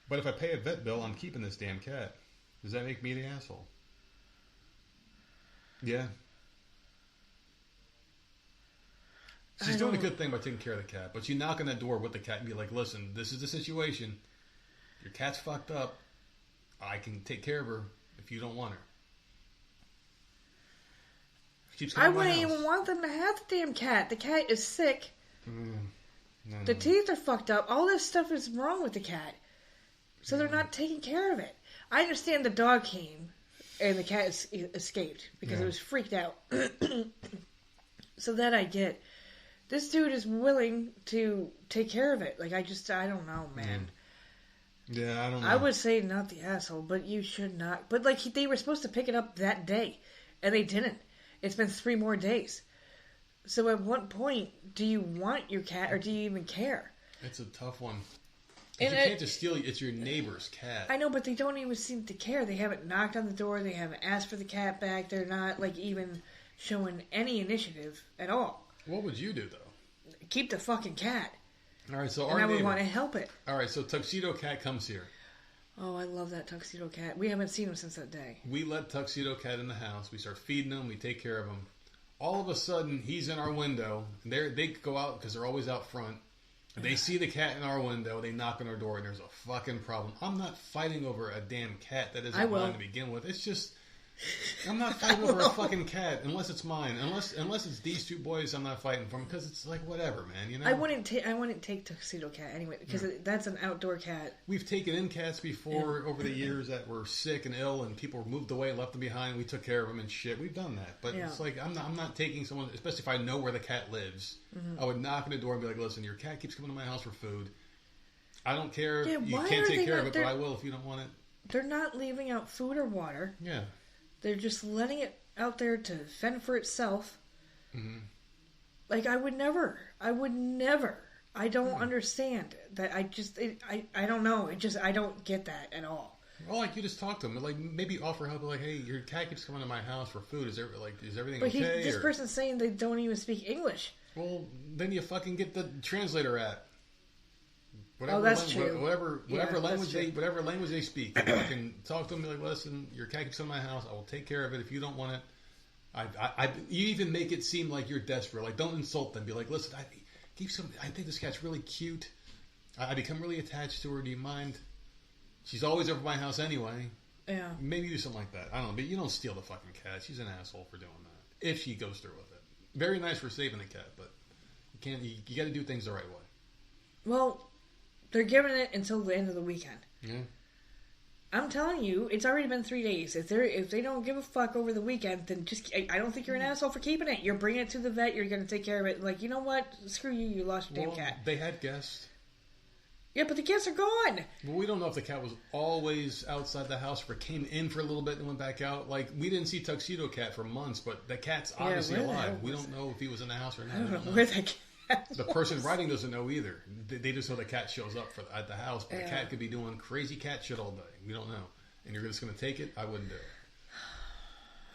But if I pay a vet bill, I'm keeping this damn cat. Does that make me the asshole? Yeah. She's doing a good thing by taking care of the cat, but you knock on that door with the cat and be like, listen, this is the situation. Your cat's fucked up. I can take care of her if you don't want her. I wouldn't even want them to have the damn cat. The cat is sick. No. The teeth are fucked up. All this stuff is wrong with the cat. So they're not taking care of it. I understand the dog came and the cat escaped because it was freaked out. So that I get. This dude is willing to take care of it. Like, I don't know, man. Yeah, I don't know. I would say not the asshole, but you should not. But, like, they were supposed to pick it up that day, and they didn't. It's been 3 more days. So at what point do you want your cat, or do you even care? It's a tough one. You can't just steal it. It's your neighbor's cat. I know, but they don't even seem to care. They haven't knocked on the door. They haven't asked for the cat back. They're not, like, even showing any initiative at all. What would you do, though? Keep the fucking cat. All right, so and I would want to help it. All right, so Tuxedo Cat comes here. Oh, I love that Tuxedo Cat. We haven't seen him since that day. We let Tuxedo Cat in the house. We start feeding him. We take care of him. All of a sudden, he's in our window. They go out because they're always out front. They see the cat in our window. They knock on our door, and there's a fucking problem. I'm not fighting over a damn cat that isn't mine to begin with. It's just... I'm not fighting over a fucking cat unless it's mine. Unless it's these 2 boys, I'm not fighting for them because it's like whatever, man. You know. I wouldn't take Tuxedo Cat anyway because that's an outdoor cat. We've taken in cats before over the years that were sick and ill, and people moved away, left them behind. We took care of them and shit. We've done that, but it's like I'm not taking someone, especially if I know where the cat lives. I would knock on the door and be like, "Listen, your cat keeps coming to my house for food. I don't care. You can't take care of it, but I will if you don't want it." They're not leaving out food or water. Yeah. They're just letting it out there to fend for itself. Mm-hmm. Like, I would never. I don't understand that. I don't know. I don't get that at all. Well, like, you just talk to them. Like, maybe offer help. Like, hey, your cat keeps coming to my house for food. Is everything but okay? This person's saying they don't even speak English. Well, then you fucking get the translator app. True. Whatever language they speak, you fucking talk to them. Be like, listen, your cat keeps in my house. I will take care of it. If you don't want it, you even make it seem like you're desperate. Like, don't insult them. Be like, listen, I think this cat's really cute. I become really attached to her. Do you mind? She's always over my house anyway. Yeah. Maybe do something like that. I don't know, but you don't steal the fucking cat. She's an asshole for doing that. If she goes through with it, very nice for saving the cat, but you got to do things the right way. Well. They're giving it until the end of the weekend. Yeah. I'm telling you, it's already been 3 days. If they don't give a fuck over the weekend, then I don't think you're an asshole for keeping it. You're bringing it to the vet. You're going to take care of it. Like, you know what? Screw you. You lost your damn cat. They had guests. Yeah, but the guests are gone. Well, we don't know if the cat was always outside the house or came in for a little bit and went back out. Like, we didn't see Tuxedo Cat for months, but the cat's obviously alive. We don't know if he was in the house or not. I don't know where that cat. The person writing doesn't know either. They just know the cat shows up at the house, but the cat could be doing crazy cat shit all day. We don't know. And you're just going to take it? I wouldn't do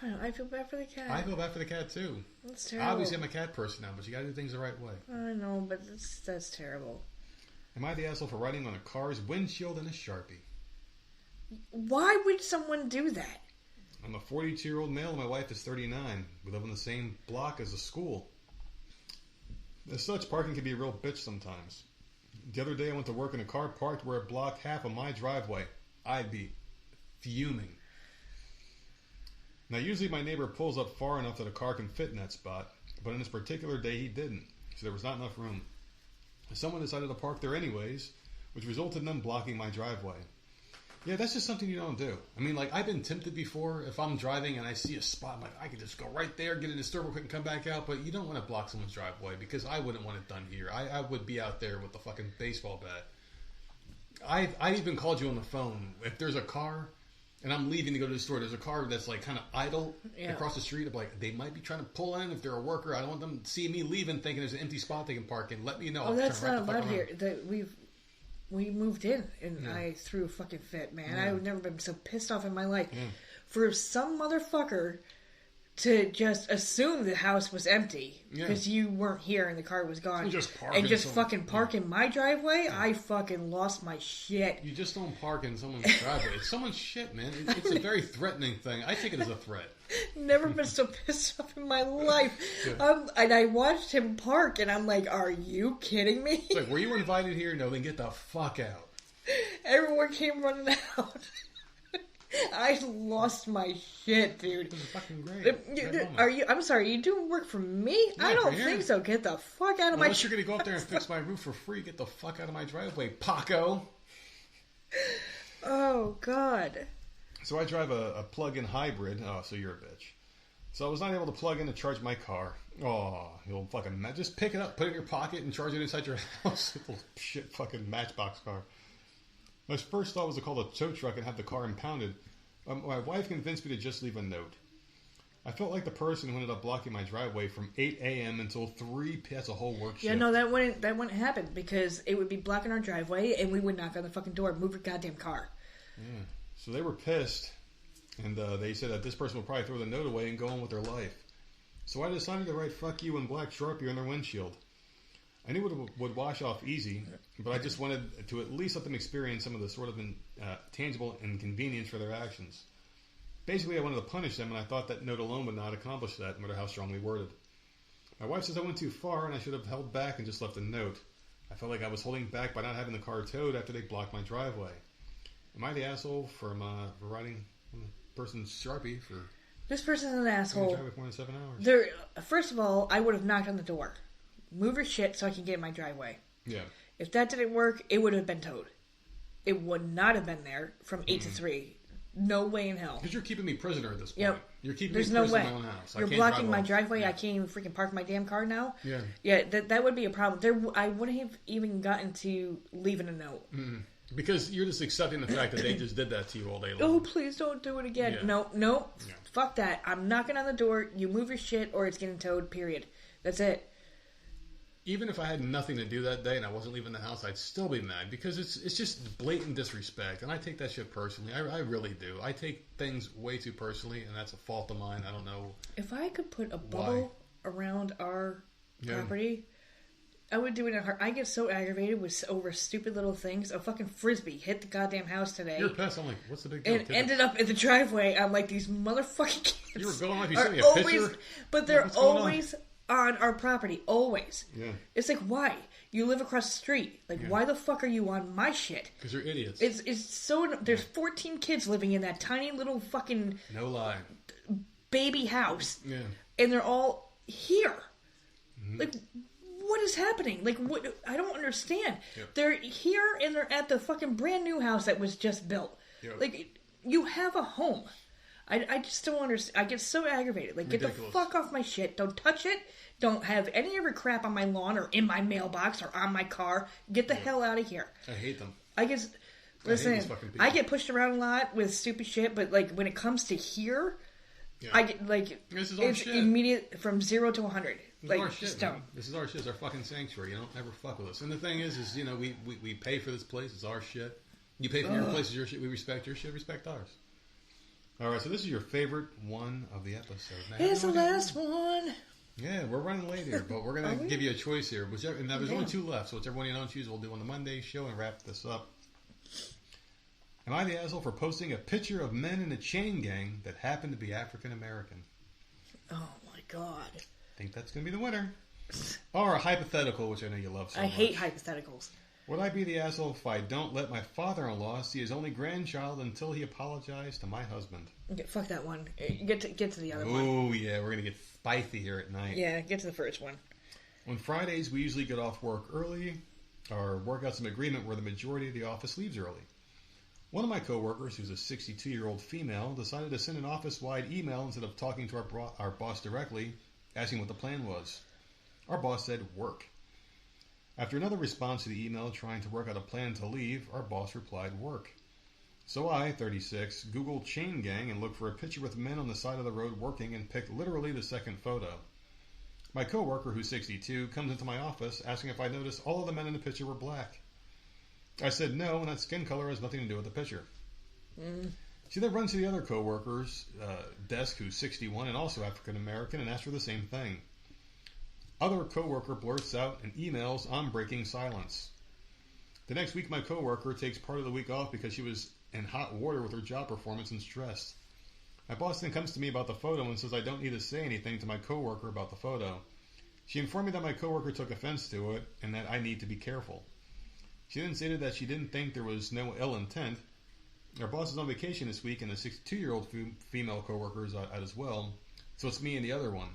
it. I feel bad for the cat. I feel bad for the cat, too. That's terrible. Obviously, I'm a cat person now, but you got to do things the right way. I know, but that's terrible. Am I the asshole for writing on a car's windshield in a Sharpie? Why would someone do that? I'm a 42-year-old male and my wife is 39. We live in the same block as a school. As such, parking can be a real bitch sometimes. The other day I went to work in a car parked where it blocked half of my driveway. I'd be fuming. Now usually my neighbor pulls up far enough that a car can fit in that spot, but on this particular day he didn't, so there was not enough room. Someone decided to park there anyways, which resulted in them blocking my driveway. Yeah, that's just something you don't do. I mean, like, I've been tempted before. If I'm driving and I see a spot, I'm like, I could just go right there, get in the store real quick and come back out. But you don't want to block someone's driveway because I wouldn't want it done here. I would be out there with the fucking baseball bat. I even called you on the phone. If there's a car and I'm leaving to go to the store, there's a car that's like kind of idle across the street. I'm like, they might be trying to pull in if they're a worker. I don't want them to see me leaving thinking there's an empty spot they can park in. Let me know. Oh, that's not allowed here. we moved in, and I threw a fucking fit, man. I've never been so pissed off in my life. For some motherfucker to just assume the house was empty because you weren't here and the car was gone, and just fucking park in my driveway, I fucking lost my shit. You just don't park in someone's driveway. It's someone's shit, man. It's a very threatening thing. I take it as a threat. Never been so pissed off in my life. And I watched him park, and I'm like, are you kidding me? It's like, were you invited here? No, then get the fuck out. Everyone came running out. I lost my shit, dude. This is fucking great. I'm sorry, are you doing work for me? Yeah, I don't think so. Get the fuck out of my... Unless you're going to go up there and fix my roof for free, get the fuck out of my driveway, Paco. Oh, God. So I drive a plug-in hybrid. Oh, so you're a bitch. So I was not able to plug in to charge my car. Oh, you'll fucking... Just pick it up, put it in your pocket, and charge it inside your house. Little shit fucking Matchbox car. My first thought was to call the tow truck and have the car impounded. My wife convinced me to just leave a note. I felt like the person who ended up blocking my driveway from 8 a.m. until 3 p.m. That's a whole work shift. Yeah, no, that wouldn't happen because it would be blocking our driveway and we would knock on the fucking door, move your goddamn car. Yeah. So they were pissed, and they said that this person would probably throw the note away and go on with their life. So I decided to write "fuck you" in black Sharpie on their windshield. I knew it would wash off easy, but I just wanted to at least let them experience some of the sort of tangible inconvenience for their actions. Basically, I wanted to punish them, and I thought that note alone would not accomplish that, no matter how strongly worded. My wife says I went too far, and I should have held back and just left a note. I felt like I was holding back by not having the car towed after they blocked my driveway. Am I the asshole for writing a person's Sharpie for... This person's an asshole. Driveway for more than 7 hours. First of all, I would have knocked on the door. Move your shit so I can get in my driveway. Yeah. If that didn't work, it would have been towed. It would not have been there from 8 to 3. No way in hell. Because you're keeping me prisoner at this point. Yep. You're keeping There's me prisoner no way. in my own house. You're blocking my driveway. I can't even freaking park my damn car now. Yeah. Yeah, that would be a problem. I wouldn't have even gotten to leaving a note. Because you're just accepting the fact that they just did that to you all day long. Oh, please don't do it again. Yeah. No. Yeah. Fuck that. I'm knocking on the door. You move your shit or it's getting towed, period. That's it. Even if I had nothing to do that day and I wasn't leaving the house, I'd still be mad because it's just blatant disrespect, and I take that shit personally. I really do. I take things way too personally, and that's a fault of mine. I don't know. If I could put a bubble around our property, I would do it in a heart. I get so aggravated over stupid little things. A fucking frisbee hit the goddamn house today. You're pissed. I'm like, what's the big deal? And ended up in the driveway. I'm like, these motherfucking kids. You were going like you sent me a picture, but they're always on our property, always. Yeah. It's like, why? You live across the street. Like, why the fuck are you on my shit? Because you're idiots. It's so... There's 14 kids living in that tiny little fucking... No lie. Baby house. Yeah. And they're all here. Like, what is happening? Like, what? I don't understand. Yep. They're here and they're at the fucking brand new house that was just built. Yep. Like, you have a home. I just don't understand. I get so aggravated. Like, get the fuck off my shit. Don't touch it. Don't have any of your crap on my lawn or in my mailbox or on my car. Get the hell out of here. I hate them. Listen, I get pushed around a lot with stupid shit, but, like, when it comes to here, I get, like, it's immediate from 0 to 100. This is our shit, man. This is our shit. It's our fucking sanctuary. You don't ever fuck with us. And the thing is, you know, we pay for this place. It's our shit. You pay for your place. It's your shit. We respect your shit. Respect ours. All right, so this is your favorite one of the episode. It's the last one. Yeah, we're running late here, but we're going to give you a choice here. And now there's only 2 left, so whichever one you don't choose, we'll do on the Monday show and wrap this up. Am I the asshole for posting a picture of men in a chain gang that happen to be African American? Oh, my God. I think that's going to be the winner. Or a hypothetical, which I know you love so much. I hate hypotheticals. Would I be the asshole if I don't let my father-in-law see his only grandchild until he apologized to my husband? Okay, fuck that one. Get to the other one. Oh, yeah, we're going to get spicy here at night. Yeah, get to the first one. On Fridays, we usually get off work early or work out some agreement where the majority of the office leaves early. One of my coworkers, who's a 62-year-old female, decided to send an office-wide email instead of talking to our boss directly, asking what the plan was. Our boss said, work. After another response to the email trying to work out a plan to leave, our boss replied, work. So I, 36, Googled chain gang and looked for a picture with men on the side of the road working and picked literally the second photo. My coworker, who's 62, comes into my office asking if I noticed all of the men in the picture were black. I said no, and that skin color has nothing to do with the picture. She then runs to the other co-worker's desk, who's 61 and also African-American, and asks for the same thing. Other co-worker blurts out and emails on breaking silence. The next week, my co-worker takes part of the week off because she was in hot water with her job performance and stressed. My boss then comes to me about the photo and says I don't need to say anything to my co-worker about the photo. She informed me that my co-worker took offense to it and that I need to be careful. She then stated that she didn't think there was no ill intent. Our boss is on vacation this week, and the 62-year-old female co-worker is out as well, so it's me and the other one.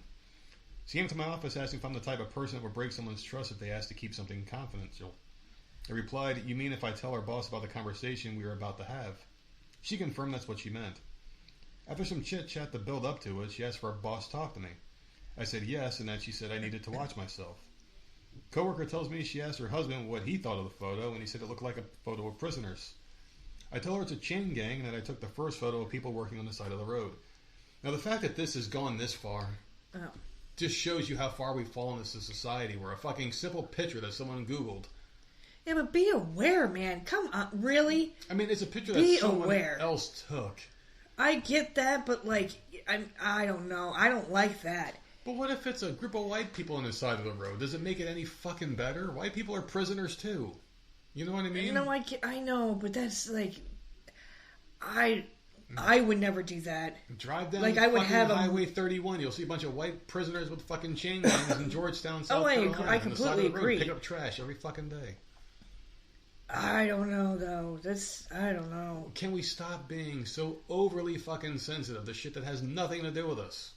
She came to my office asking if I'm the type of person that would break someone's trust if they asked to keep something confidential. I replied, "You mean if I tell our boss about the conversation we were about to have?" She confirmed that's what she meant. After some chit-chat to build up to it, she asked for our boss to talk to me. I said yes, and that she said I needed to watch myself. Coworker tells me she asked her husband what he thought of the photo, and he said it looked like a photo of prisoners. I told her it's a chain gang and that I took the first photo of people working on the side of the road. Now, the fact that this has gone this far just shows you how far we've fallen as a society, where a fucking simple picture that someone Googled. Yeah, but be aware, man. Come on, really? I mean, it's a picture that someone else took. I get that, but, like, I don't know. I don't like that. But what if it's a group of white people on the side of the road? Does it make it any fucking better? White people are prisoners, too. You know what I mean? No, I know, but that's, like... I would never do that. Drive down like, I would have Highway 31. You'll see a bunch of white prisoners with fucking chain gangs in Georgetown, South Carolina. I completely agree. Pick up trash every fucking day. I don't know, though. I don't know. Can we stop being so overly fucking sensitive to shit that has nothing to do with us?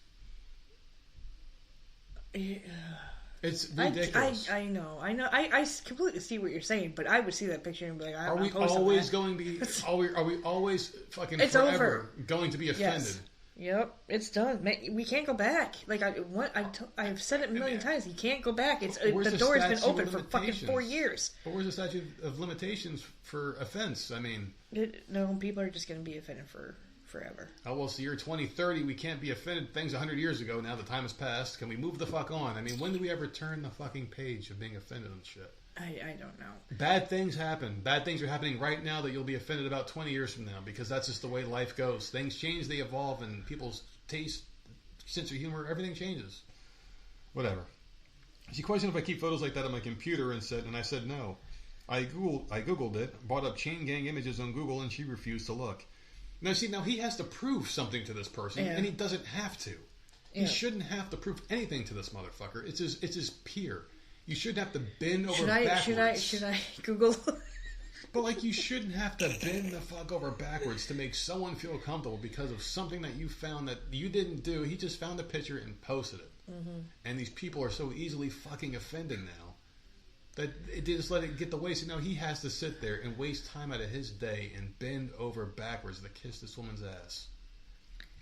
It's ridiculous. I know. I completely see what you're saying, but I would see that picture and be like, are we always going to be? Are we always fucking it's forever over. Going to be offended? Yes. Yep, it's done. We can't go back. Like I've said it a million times. You can't go back. The door has been open for fucking 4 years. But where's the statute of limitations for offense? I mean, no, people are just going to be offended for forever. Oh, well, it's the year 2030. We can't be offended. Things 100 years ago. Now the time has passed. Can we move the fuck on? I mean, when do we ever turn the fucking page of being offended on shit? I don't know. Bad things happen. Bad things are happening right now that you'll be offended about 20 years from now, because that's just the way life goes. Things change, they evolve, and people's taste, sense of humor, everything changes. Whatever. She questioned if I keep photos like that on my computer, and I said no. I Googled it, brought up chain gang images on Google, and she refused to look. Now he has to prove something to this person, and he doesn't have to. He shouldn't have to prove anything to this motherfucker. It's his peer. You shouldn't have to bend over backwards. Should I Google? But, like, you shouldn't have to bend the fuck over backwards to make someone feel comfortable because of something that you found that you didn't do. He just found a picture and posted it. Mm-hmm. And these people are so easily fucking offended now that they just let it get the way. So now he has to sit there and waste time out of his day and bend over backwards to kiss this woman's ass.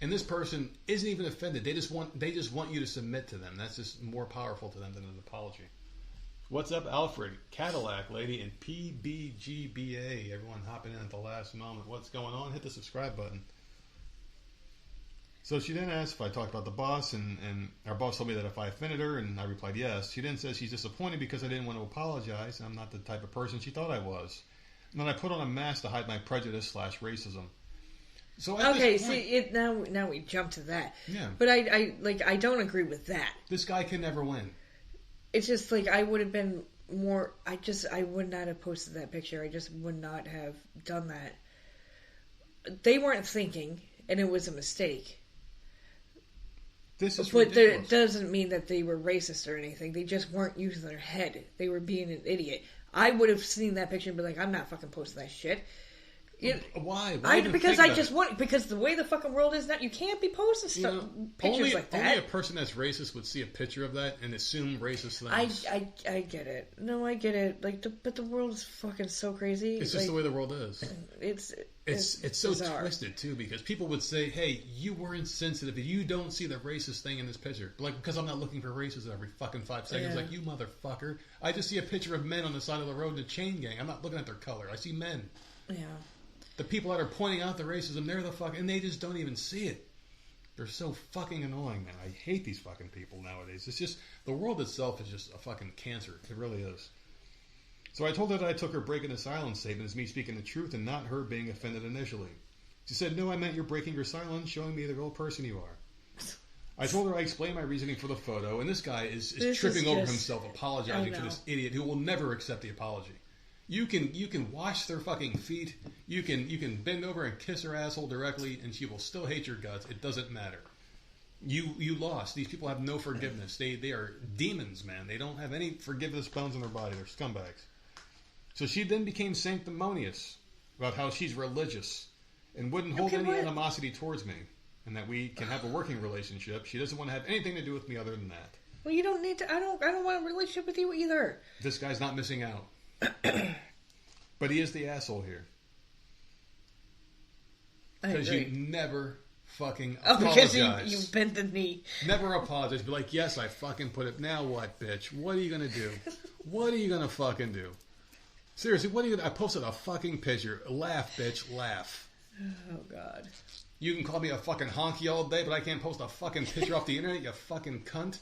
And this person isn't even offended. They just want you to submit to them. That's just more powerful to them than an apology. What's up, Alfred? Cadillac lady and PBGBA. Everyone hopping in at the last moment. What's going on? Hit the subscribe button. So she then asked if I talked about the boss, and our boss told me that if I offended her, and I replied yes. She then says she's disappointed because I didn't want to apologize, and I'm not the type of person she thought I was. And then I put on a mask to hide my prejudice / racism. So okay, see, now we jump to that. Yeah. But I don't agree with that. This guy can never win. It's just like I would have been more. I would not have posted that picture. I just would not have done that. They weren't thinking, and it was a mistake. This is but ridiculous. It doesn't mean that they were racist or anything. They just weren't using their head. They were being an idiot. I would have seen that picture and be like, I'm not fucking posting that shit. Why? Because the way the fucking world is now, you can't be posting pictures like that. Only a person that's racist would see a picture of that and assume racist things. I get it. No, I get it. But the world is fucking so crazy. It's just the way the world is. It's so bizarre. Twisted too, because people would say, "Hey, you were insensitive. You don't see the racist thing in this picture." Like, because I'm not looking for racism every fucking 5 seconds. Yeah. Like, you motherfucker. I just see a picture of men on the side of the road in a chain gang. I'm not looking at their color. I see men. Yeah. The people that are pointing out the racism, they're the fuck, and they just don't even see it. They're so fucking annoying, man. I hate these fucking people nowadays. It's just, the world itself is just a fucking cancer. It really is. So I told her that I took her breaking the silence statement as me speaking the truth and not her being offended initially. She said, no, I meant you're breaking your silence, showing me the real person you are. I told her I explained my reasoning for the photo, and this guy is tripping over himself, apologizing to this idiot who will never accept the apology. You can wash their fucking feet, you can bend over and kiss her asshole directly, and she will still hate your guts. It doesn't matter. You lost. These people have no forgiveness. They are demons, man. They don't have any forgiveness bones in their body. They're scumbags. So she then became sanctimonious about how she's religious and wouldn't hold any animosity towards me, and that we can have a working relationship. She doesn't want to have anything to do with me other than that. Well, you don't need to. I don't want a relationship with you either. This guy's not missing out. But he is the asshole here. Because you never fucking apologize. Because you bent the knee. Never apologize. Be like, yes, I fucking put it. Now what, bitch? What are you going to do? What are you going to fucking do? Seriously, what are you going to... I posted a fucking picture. Laugh, bitch, laugh. Oh, God. You can call me a fucking honky all day, but I can't post a fucking picture off the internet, you fucking cunt.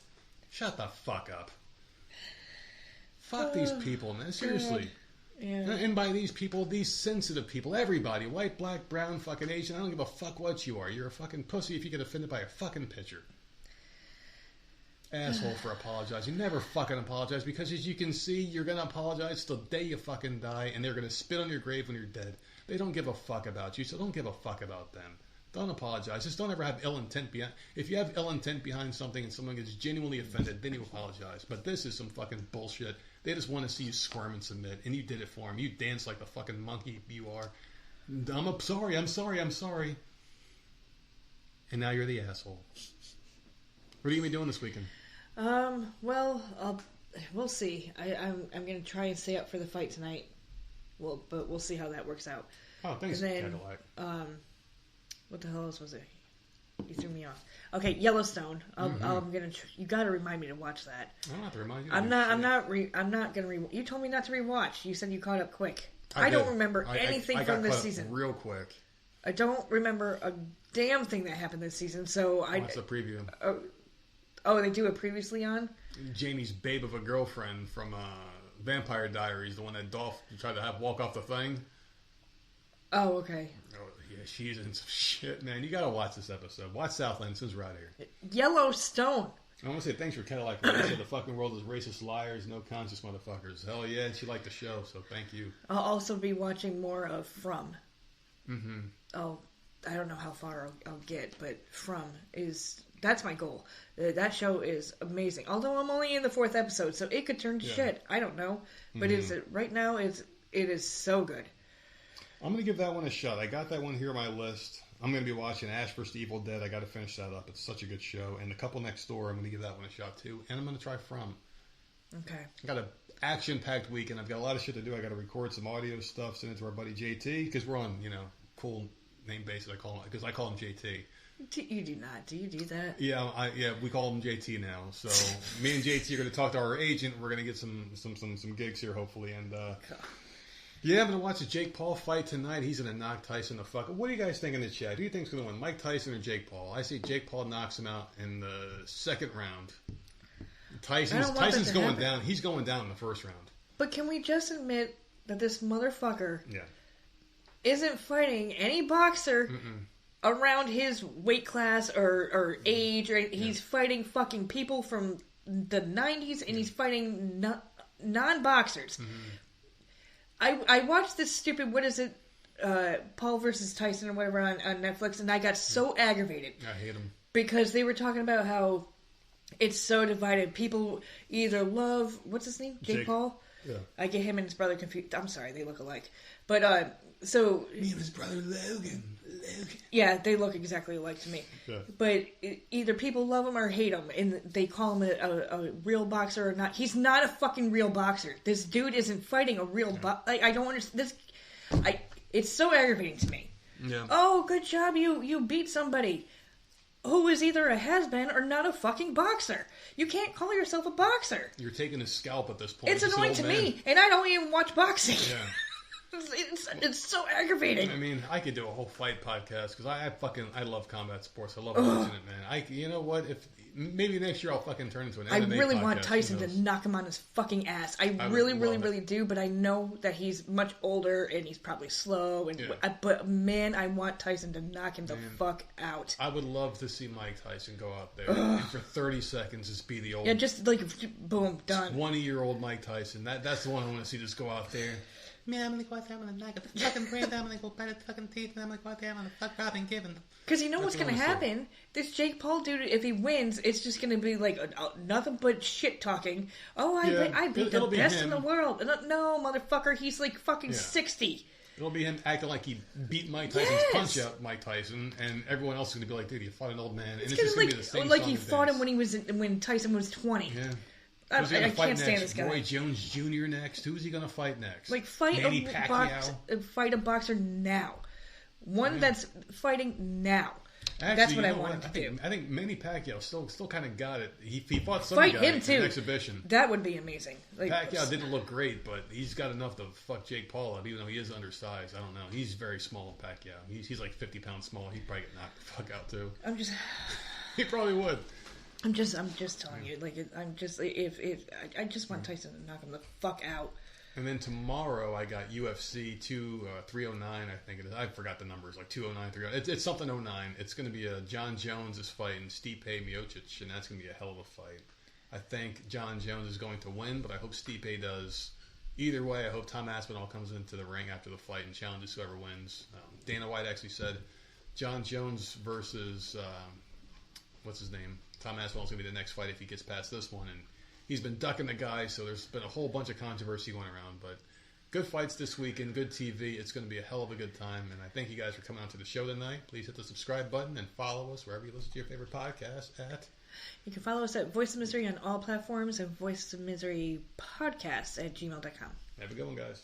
Shut the fuck up. Fuck these people, man. Seriously. Yeah. And by these people, these sensitive people, everybody, white, black, brown, fucking Asian, I don't give a fuck what you are. You're a fucking pussy if you get offended by a fucking picture. Asshole for apologizing. Never fucking apologize, because as you can see, you're going to apologize till the day you fucking die, and they're going to spit on your grave when you're dead. They don't give a fuck about you, so don't give a fuck about them. Don't apologize. Just don't ever have ill intent behind. If you have ill intent behind something and someone gets genuinely offended, then you apologize. But this is some fucking bullshit. They just want to see you squirm and submit, and you did it for them. You dance like the fucking monkey you are. I'm sorry. And now you're the asshole. What are you going to be doing this weekend? Well, we'll see. I'm going to try and stay up for the fight tonight. But we'll see how that works out. Oh, thanks, Cadillac. What the hell else was it? You threw me off. Okay, Yellowstone. You got to remind me to watch that. I don't have to remind you. I'm not going to you told me not to rewatch. You said you caught up quick. I don't remember anything from this season. Real quick. I don't remember a damn thing that happened this season. So What's the preview? Oh, they do it previously on? Jamie's babe of a girlfriend from Vampire Diaries, the one that Dolph tried to have walk off the thing. Oh, okay. Oh, yeah, she's in some shit, man. You gotta watch this episode. Watch Southland since we're out here. Yellowstone. I want to say thanks for Cadillac. They said the fucking world is racist liars, no conscious motherfuckers. Hell yeah, and she liked the show, so thank you. I'll also be watching more of From. Mm-hmm. Oh, I don't know how far I'll get, but that's my goal. That show is amazing. Although I'm only in the 4th episode, so it could turn to shit. I don't know. But right now, it is so good. I'm going to give that one a shot. I got that one here on my list. I'm going to be watching Ash vs. Evil Dead. I got to finish that up. It's such a good show. And The Couple Next Door, I'm going to give that one a shot too. And I'm going to try From. Okay. I got an action-packed week, and I've got a lot of shit to do. I got to record some audio stuff, send it to our buddy JT, because we're on, cool name basis. I call him JT. You do not. Do you do that? Yeah, we call him JT now. So me and JT are going to talk to our agent. We're going to get some gigs here, hopefully. And yeah, I'm going to watch the Jake Paul fight tonight. He's going to knock Tyson the fuck. What do you guys think in the chat? Who do you think's going to win, Mike Tyson or Jake Paul? I see Jake Paul knocks him out in the 2nd round. Tyson's going down. He's going down in the 1st round. But can we just admit that this motherfucker Yeah. isn't fighting any boxer around his weight class or age? Or he's fighting fucking people from the 90s, and he's fighting non-boxers. I watched this stupid, what is it, Paul versus Tyson or whatever on Netflix, and I got so aggravated. I hate him. Because they were talking about how it's so divided. People either love, what's his name? Jake Paul? Yeah. I get him and his brother confused. I'm sorry, they look alike. But, so... Me and his brother Logan. Yeah, they look exactly alike to me. Yeah. But either people love him or hate him, and they call him a real boxer or not. He's not a fucking real boxer. This dude isn't fighting a real boxer. I don't understand. It's so aggravating to me. Yeah. Oh, good job, you beat somebody who is either a has-been or not a fucking boxer. You can't call yourself a boxer. You're taking his scalp at this point. It's annoying to me, and I don't even watch boxing. Yeah. It's so aggravating. I mean, I could do a whole fight podcast because I love combat sports. I love watching it, man. You know what? If maybe next year I'll fucking turn into an MMA I really podcast. want Tyson to knock him on his fucking ass. I really do, but I know that he's much older and he's probably slow. But man, I want Tyson to knock him the fuck out. I would love to see Mike Tyson go out there and for 30 seconds just be the old... Yeah, just like, boom, done. 20-year-old Mike Tyson. That's the one I want to see just go out there. Man, I'm gonna go out there, I'm gonna knock the fucking brains out, I'm gonna go bite the fucking teeth, and I'm gonna go out there, I'm gonna fuck Robin Gibbon. Because you know what's gonna happen? This Jake Paul dude, if he wins, it's just gonna be like nothing but shit talking. Oh, I beat the best in the world. No, motherfucker, he's like fucking 60. It'll be him acting like he beat Mike Tyson's punch out Mike Tyson, and everyone else is gonna be like, dude, you fought an old man. And it's just gonna be the same like he fought him when Tyson was 20. Yeah. I can't stand this guy. Roy Jones Jr. next. Who's he going to fight next? Like, fight a boxer now. One that's fighting now. Actually, that's what I want him to do. I think Manny Pacquiao still kind of got it. He fought some guy in an exhibition. That would be amazing. Like, Pacquiao didn't look great, but he's got enough to fuck Jake Paul up, even though he is undersized. I don't know. He's very small, Pacquiao. He's like 50 pounds small. He'd probably get knocked the fuck out, too. He probably would. I'm just telling you, like, I just want Tyson to knock him the fuck out. And then tomorrow I got UFC 309, I think it is. I forgot the numbers, like 209, 309. It's something 09. It's going to be John Jones is fighting Stipe Miocic, and that's going to be a hell of a fight. I think John Jones is going to win, but I hope Stipe does. Either way, I hope Tom Aspinall comes into the ring after the fight and challenges whoever wins. Dana White actually said John Jones versus, what's his name? Tom Aspinall's going to be the next fight if he gets past this one. And he's been ducking the guy, so there's been a whole bunch of controversy going around. But good fights this weekend, good TV. It's going to be a hell of a good time. And I thank you guys for coming out to the show tonight. Please hit the subscribe button and follow us wherever you listen to your favorite podcast at. You can follow us at Voice of Misery on all platforms and voicesofmiserypodcast@gmail.com. Have a good one, guys.